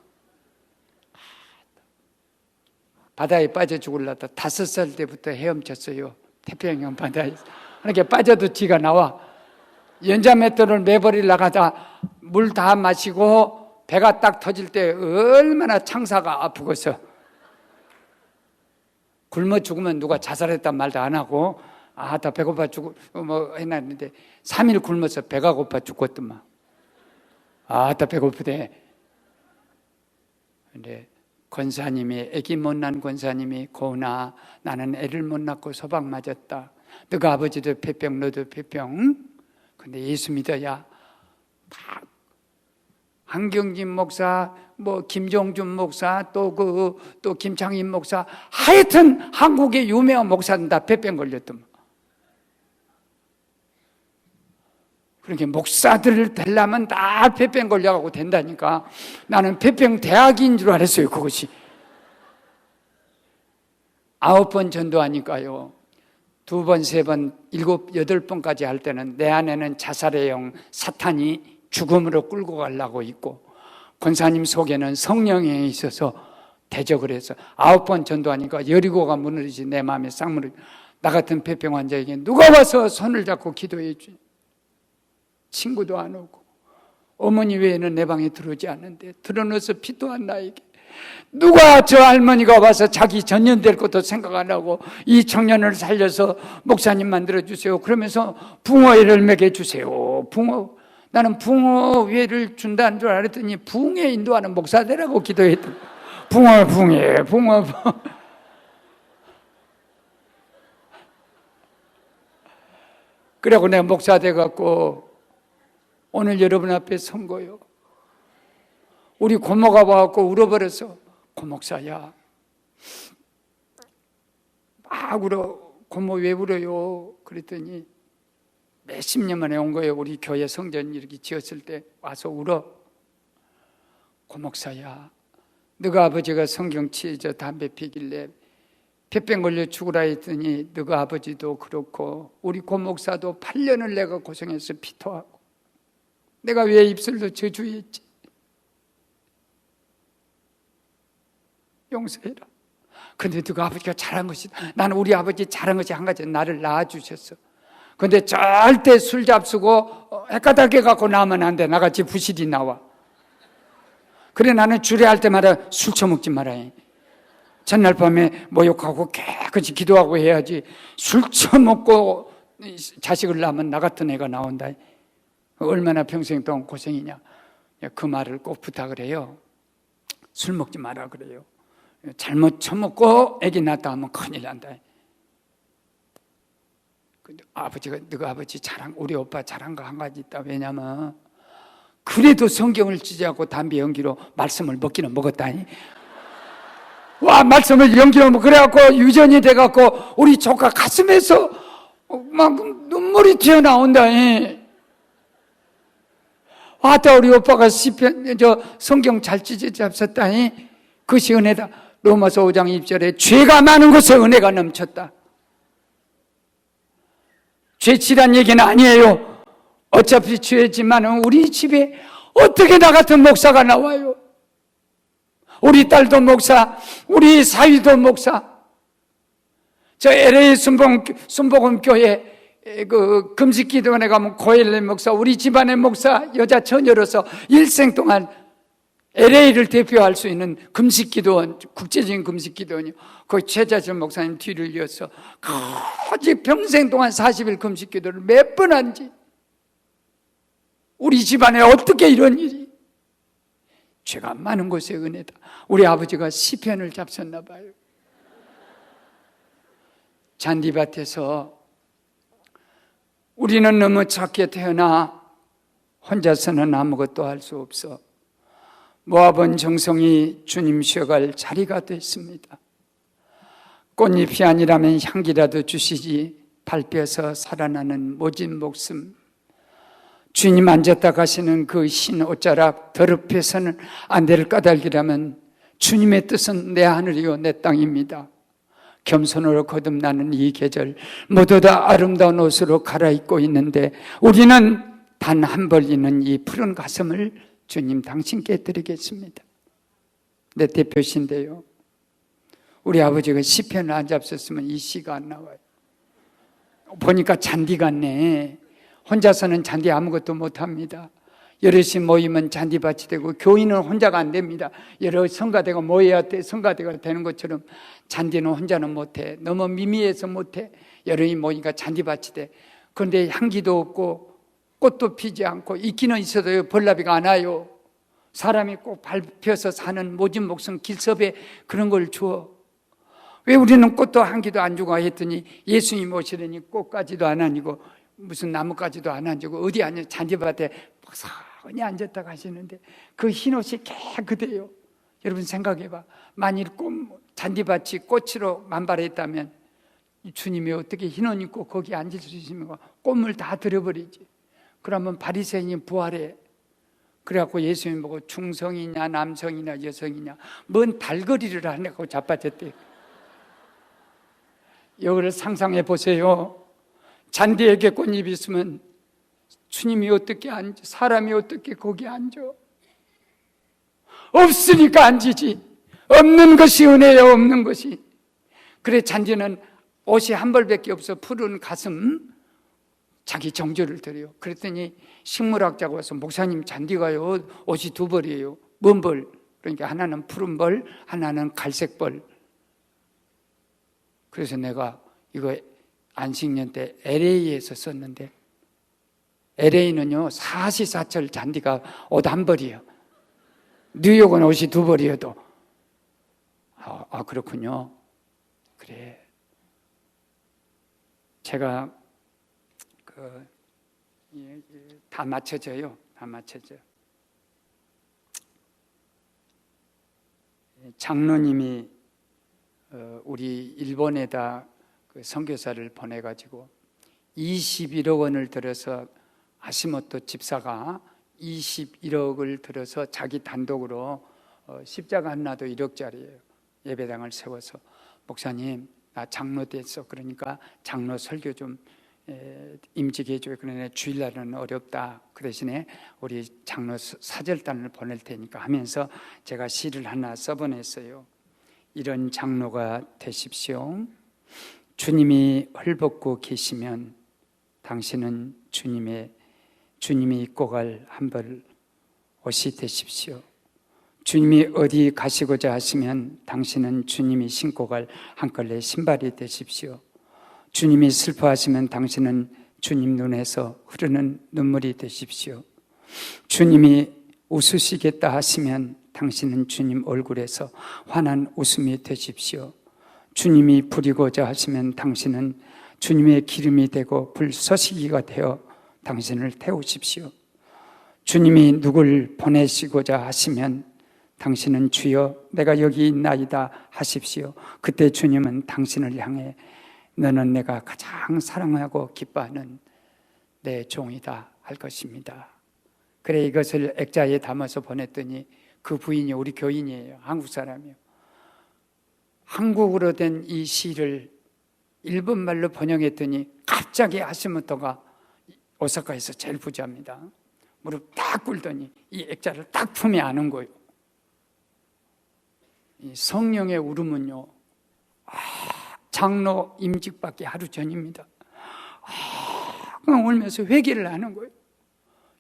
Speaker 1: 바다에 빠져 죽을라다 5살 때부터 헤엄쳤어요. 태평양 바다에서. 그렇게 빠져도 지가 나와. 연자맷돌을 매버리려고 하다 물 다 마시고 배가 딱 터질 때 얼마나 창사가 아프겠어. 굶어 죽으면 누가 자살했단 말도 안 하고 다 배고파 뭐 해놨는데 3일 굶어서 배가 고파 죽었더만. 다 배고프대. 근데 권사님이, 애기 못 난 권사님이, 고은아 나는 애를 못 낳고 소방 맞았다. 너가 아버지도 폐병 너도 폐병. 근데 예수 믿어야. 한경진 목사, 뭐 김종준 목사, 또 김창인 목사, 하여튼 한국의 유명한 목사는 다 폐병 걸렸더만. 그렇게 목사들을 되려면 다 폐병 걸려가고 된다니까. 나는 폐병 대학인 줄 알았어요. 그것이 9번 전도하니까요, 2번, 3번, 7, 8번까지 할 때는 내 안에는 자살의 영 사탄이 죽음으로 끌고 가려고 있고, 권사님 속에는 성령이 있어서 대적을 해서 9번 전도하니까 여리고가 무너지지. 내 마음에 쌍무너지. 나 같은 폐병 환자에게 누가 와서 손을 잡고 기도해 주지? 친구도 안 오고 어머니 외에는 내 방에 들어오지 않는데 들어넣어서 피도 안 나에게 누가 저 할머니가 와서 자기 전년될 것도 생각 안 하고 이 청년을 살려서 목사님 만들어주세요 그러면서 붕어회를 먹여주세요. 나는 붕어회를 준다는 줄 알았더니 붕에 인도하는 목사 되라고 기도했더니 붕어. 그래고 내가 목사 돼갖고 오늘 여러분 앞에 선 거요. 우리 고모가 와갖고 울어버렸어. 고목사야 막 울어. 고모 왜 울어요? 그랬더니 몇십 년 만에 온 거예요. 우리 교회 성전 이렇게 지었을 때 와서 울어. 고목사야, 너가 아버지가 성경 취해져 담배 피길래 폐병 걸려 죽으라 했더니 너가 아버지도 그렇고 우리 고목사도 8년을 내가 고생해서 피토하고 내가 왜 입술도 저주했지? 용서해라. 그런데 너가 아버지가 잘한 것이다. 나는 우리 아버지 잘한 것이 한 가지, 나를 낳아주셨어. 그런데 절대 술 잡수고 헷가닥해 갖고 나면 안 돼. 나같이 부실이 나와. 그래 나는 주례할 때마다 술 처먹지 말아요. 전날 밤에 모욕하고 깨끗이 기도하고 해야지. 술 처먹고 자식을 낳으면 나 같은 애가 나온다. 얼마나 평생 동안 고생이냐. 그 말을 꼭 부탁을 해요. 술 먹지 마라 그래요. 잘못 처먹고 애기 낳았다 하면 큰일 난다. 근데 아버지가, 너가 아버지 잘한, 우리 오빠 잘한 거 한 가지 있다. 왜냐면 그래도 성경을 지지하고 담배 연기로 말씀을 먹기는 먹었다니. 와, 말씀을 연기로 먹고 그래갖고 유전이 돼갖고 우리 조카 가슴에서 막 눈물이 튀어나온다니. 아따 우리 오빠가 시편 성경 잘 찢어잡섰다니. 그것이 은혜다. 로마서 5장 2절에 죄가 많은 곳에 은혜가 넘쳤다. 죄치란 얘기는 아니에요. 어차피 죄지만 우리 집에 어떻게 나 같은 목사가 나와요? 우리 딸도 목사, 우리 사위도 목사. 저 LA 순복음교회 그 금식기도원에 가면 고엘레 목사, 우리 집안의 목사, 여자 처녀로서 일생 동안 LA를 대표할 수 있는 금식기도원, 국제적인 금식기도원이요. 거기 최자철 목사님 뒤를 이어서 거짓 평생 동안 40일 금식기도를 몇 번 한지. 우리 집안에 어떻게 이런 일이? 죄가 많은 곳에 은혜다. 우리 아버지가 시편을 잡섰나 봐요. 잔디밭에서 우리는 너무 작게 태어나 혼자서는 아무것도 할 수 없어. 모아본 정성이 주님 쉬어갈 자리가 됐습니다. 꽃잎이 아니라면 향기라도 주시지 밟혀서 살아나는 모진 목숨, 주님 앉았다 가시는 그 흰 옷자락 더럽혀서는 안 될 까닭이라면 주님의 뜻은 내 하늘이요 내 땅입니다. 겸손으로 거듭나는 이 계절 모두 다 아름다운 옷으로 갈아입고 있는데 우리는 단 한 벌리는 이 푸른 가슴을 주님 당신께 드리겠습니다. 내 대표신데요, 우리 아버지가 시편을 안 잡섰으면 이 시가 안 나와요. 보니까 잔디 같네. 혼자서는 잔디 아무것도 못합니다. 여럿이 모이면 잔디밭이 되고, 교인은 혼자가 안 됩니다. 여러 성가대가 모여야 성가대가 되는 것처럼 잔디는 혼자는 못해. 너무 미미해서 못해. 여럿이 모이니까 잔디밭이 돼. 그런데 향기도 없고 꽃도 피지 않고 있기는 있어도요 벌나비가 안 와요. 사람이 꼭 밟혀서 사는 모진 목숨 길섭에 그런 걸 주어. 왜 우리는 꽃도 향기도 안 주고 했더니 예수님 오시려니 꽃까지도 안 아니고 무슨 나뭇가지도 안 앉고 어디 앉아 잔디밭에 퍽석하니 앉았다 가시는데 그 흰옷이 깨끗해요. 여러분 생각해봐. 만일 잔디밭이 꽃으로 만발했다면 주님이 어떻게 흰옷 입고 거기 앉을 수 있습니까? 꽃물 다 들여버리지. 그러면 바리새인이 부활해. 그래갖고 예수님 보고 중성이냐 남성이냐 여성이냐 뭔 달거리를 하냐고 자빠졌대요. 여기를 상상해 보세요. 잔디에게 꽃잎이 있으면 주님이 어떻게 앉아? 사람이 어떻게 거기 앉아? 없으니까 앉지. 없는 것이 은혜예요. 없는 것이. 그래 잔디는 옷이 한 벌밖에 없어. 푸른 가슴 자기 정조를 드려요. 그랬더니 식물학자가 와서 목사님 잔디가요 옷이 두 벌이에요. 뭔 벌? 그러니까 하나는 푸른 벌, 하나는 갈색 벌. 그래서 내가 이거 안식년 때 LA에서 썼는데, LA는요 사시사철 잔디가 옷 한 벌이에요. 뉴욕은 옷이 두 벌이어도. 그렇군요. 그래. 제가 다 맞춰져요. 다 맞춰져. 장로님이 우리 일본에다 그 선교사를 보내가지고 21억 원을 들여서 하시모토 집사가 21억을 들여서 자기 단독으로 십자가 하나도 1억짜리예요. 예배당을 세워서 목사님 나 장로 됐어. 그러니까 장로 설교 좀 임직해 줘요. 그러나 주일날은 어렵다. 그 대신에 우리 장로 사절단을 보낼 테니까 하면서 제가 시를 하나 써보냈어요. 이런 장로가 되십시오. 주님이 헐벗고 계시면 당신은 주님이 입고 갈 한 벌 옷이 되십시오. 주님이 어디 가시고자 하시면 당신은 주님이 신고 갈 한 컬레 신발이 되십시오. 주님이 슬퍼하시면 당신은 주님 눈에서 흐르는 눈물이 되십시오. 주님이 웃으시겠다 하시면 당신은 주님 얼굴에서 환한 웃음이 되십시오. 주님이 부리고자 하시면 당신은 주님의 기름이 되고 불서시기가 되어 당신을 태우십시오. 주님이 누굴 보내시고자 하시면 당신은 주여 내가 여기 있나이다 하십시오. 그때 주님은 당신을 향해 너는 내가 가장 사랑하고 기뻐하는 내 종이다 할 것입니다. 그래 이것을 액자에 담아서 보냈더니 그 부인이 우리 교인이에요. 한국 사람이에요. 한국어로 된 이 시를 일본말로 번역했더니 갑자기 하시모토가 오사카에서 제일 부자입니다. 무릎 딱 꿇더니 이 액자를 딱 품에 안은 거예요. 이 성령의 울음은요 장로 임직받기 하루 전입니다. 그냥 울면서 회개를 하는 거예요.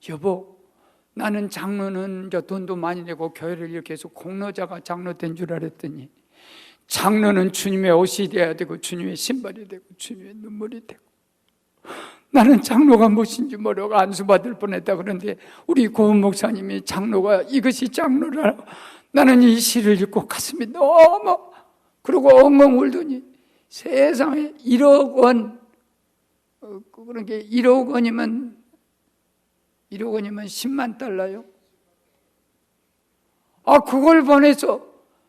Speaker 1: 여보, 나는 장로는 돈도 많이 내고 교회를 이렇게 해서 공로자가 장로 된 줄 알았더니 장로는 주님의 옷이 되어야 되고 주님의 신발이 되고 주님의 눈물이 되고 나는 장로가 무엇인지 모르고 안수받을 뻔했다. 그런데 우리 고은 목사님이 장로가 이것이 장로라. 나는 이 시를 읽고 가슴이 너무 그러고 엉엉 울더니 세상에 1억 원 그런 게 1억 원이면 10만 달러요? 그걸 보내서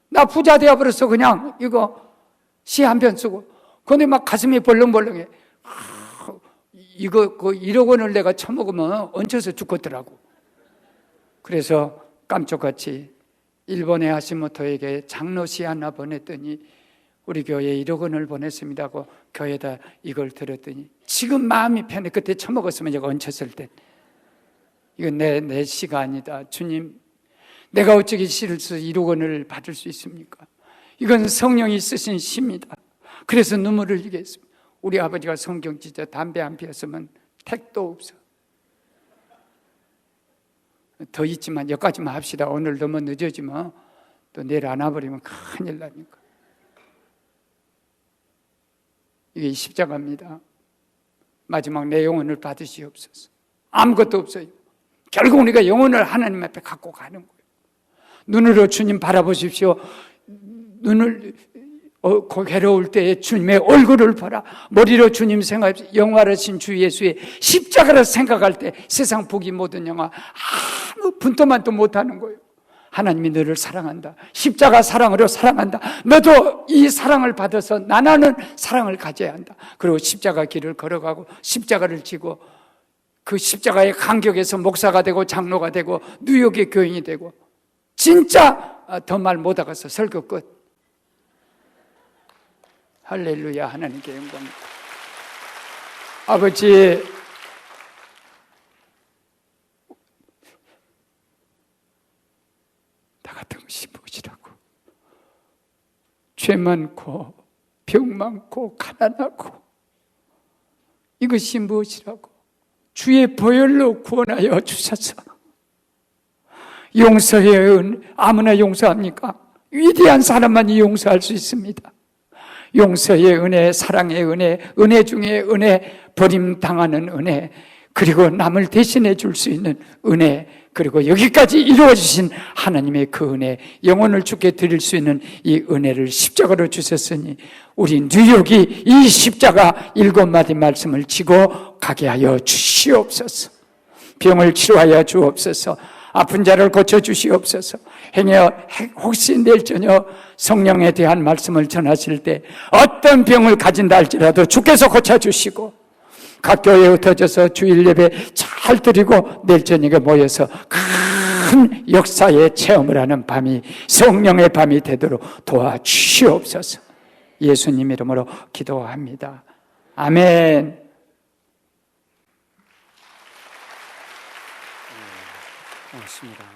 Speaker 1: 나 부자 되어버렸어. 그냥 이거 시 한 편 쓰고. 근데 막 가슴이 벌렁벌렁해. 이거 1억 원을 내가 처먹으면 얹혀서 죽겠더라고. 그래서 깜짝같이 일본의 하시모토에게 장로 시 하나 보냈더니 우리 교회에 1억 원을 보냈습니다 하고 교회에다 이걸 들었더니 지금 마음이 편해. 그때 처먹었으면 제가 얹혔을 때. 이건 내 시가 아니다. 주님, 내가 어떻게 시를 써서 1억 원을 받을 수 있습니까? 이건 성령이 쓰신 시입니다. 그래서 눈물을 흘리게 했습니다. 우리 아버지가 성경 진짜 담배 안 피웠으면 택도 없어. 더 있지만 여기까지만 합시다. 오늘 너무 늦어지면 또 내일 안 와버리면 큰일 나니까. 이게 십자가입니다. 마지막 내 영혼을 받으시옵소서. 아무것도 없어요. 결국 우리가 영혼을 하나님 앞에 갖고 가는 거예요. 눈으로 주님 바라보십시오. 눈을 괴로울 때에 주님의 얼굴을 보라. 머리로 주님 생각하십시오. 영화로신 주 예수의 십자가를 생각할 때 세상 보기 모든 영화 아무 분토만도 못하는 거예요. 하나님이 너를 사랑한다. 십자가 사랑으로 사랑한다. 너도 이 사랑을 받아서 나나는 사랑을 가져야 한다. 그리고 십자가 길을 걸어가고 십자가를 지고 그 십자가의 간격에서 목사가 되고 장로가 되고 뉴욕의 교인이 되고 진짜 더 말 못하겠어. 설교 끝. 할렐루야. 하나님께 영광입니다. 아버지, 나 같은 것이 무엇이라고? 죄 많고 병 많고 가난하고 이것이 무엇이라고? 주의 보혈로 구원하여 주셔서 용서의 은 아무나 용서합니까? 위대한 사람만이 용서할 수 있습니다. 용서의 은혜, 사랑의 은혜, 은혜 중에 은혜, 버림당하는 은혜, 그리고 남을 대신해 줄 수 있는 은혜, 그리고 여기까지 이루어주신 하나님의 그 은혜, 영혼을 주께 드릴 수 있는 이 은혜를 십자가로 주셨으니 우리 뉴욕이 이 십자가 7마디 말씀을 지고 가게 하여 주시옵소서. 병을 치료하여 주옵소서. 아픈 자를 고쳐주시옵소서. 혹시 내일 저녁 성령에 대한 말씀을 전하실 때 어떤 병을 가진다 할지라도 주께서 고쳐주시고 각 교회에 흩어져서 주일 예배 잘 드리고 내일 저녁에 모여서 큰 역사의 체험을 하는 밤이 성령의 밤이 되도록 도와주시옵소서. 예수님 이름으로 기도합니다. 아멘. 고맙습니다.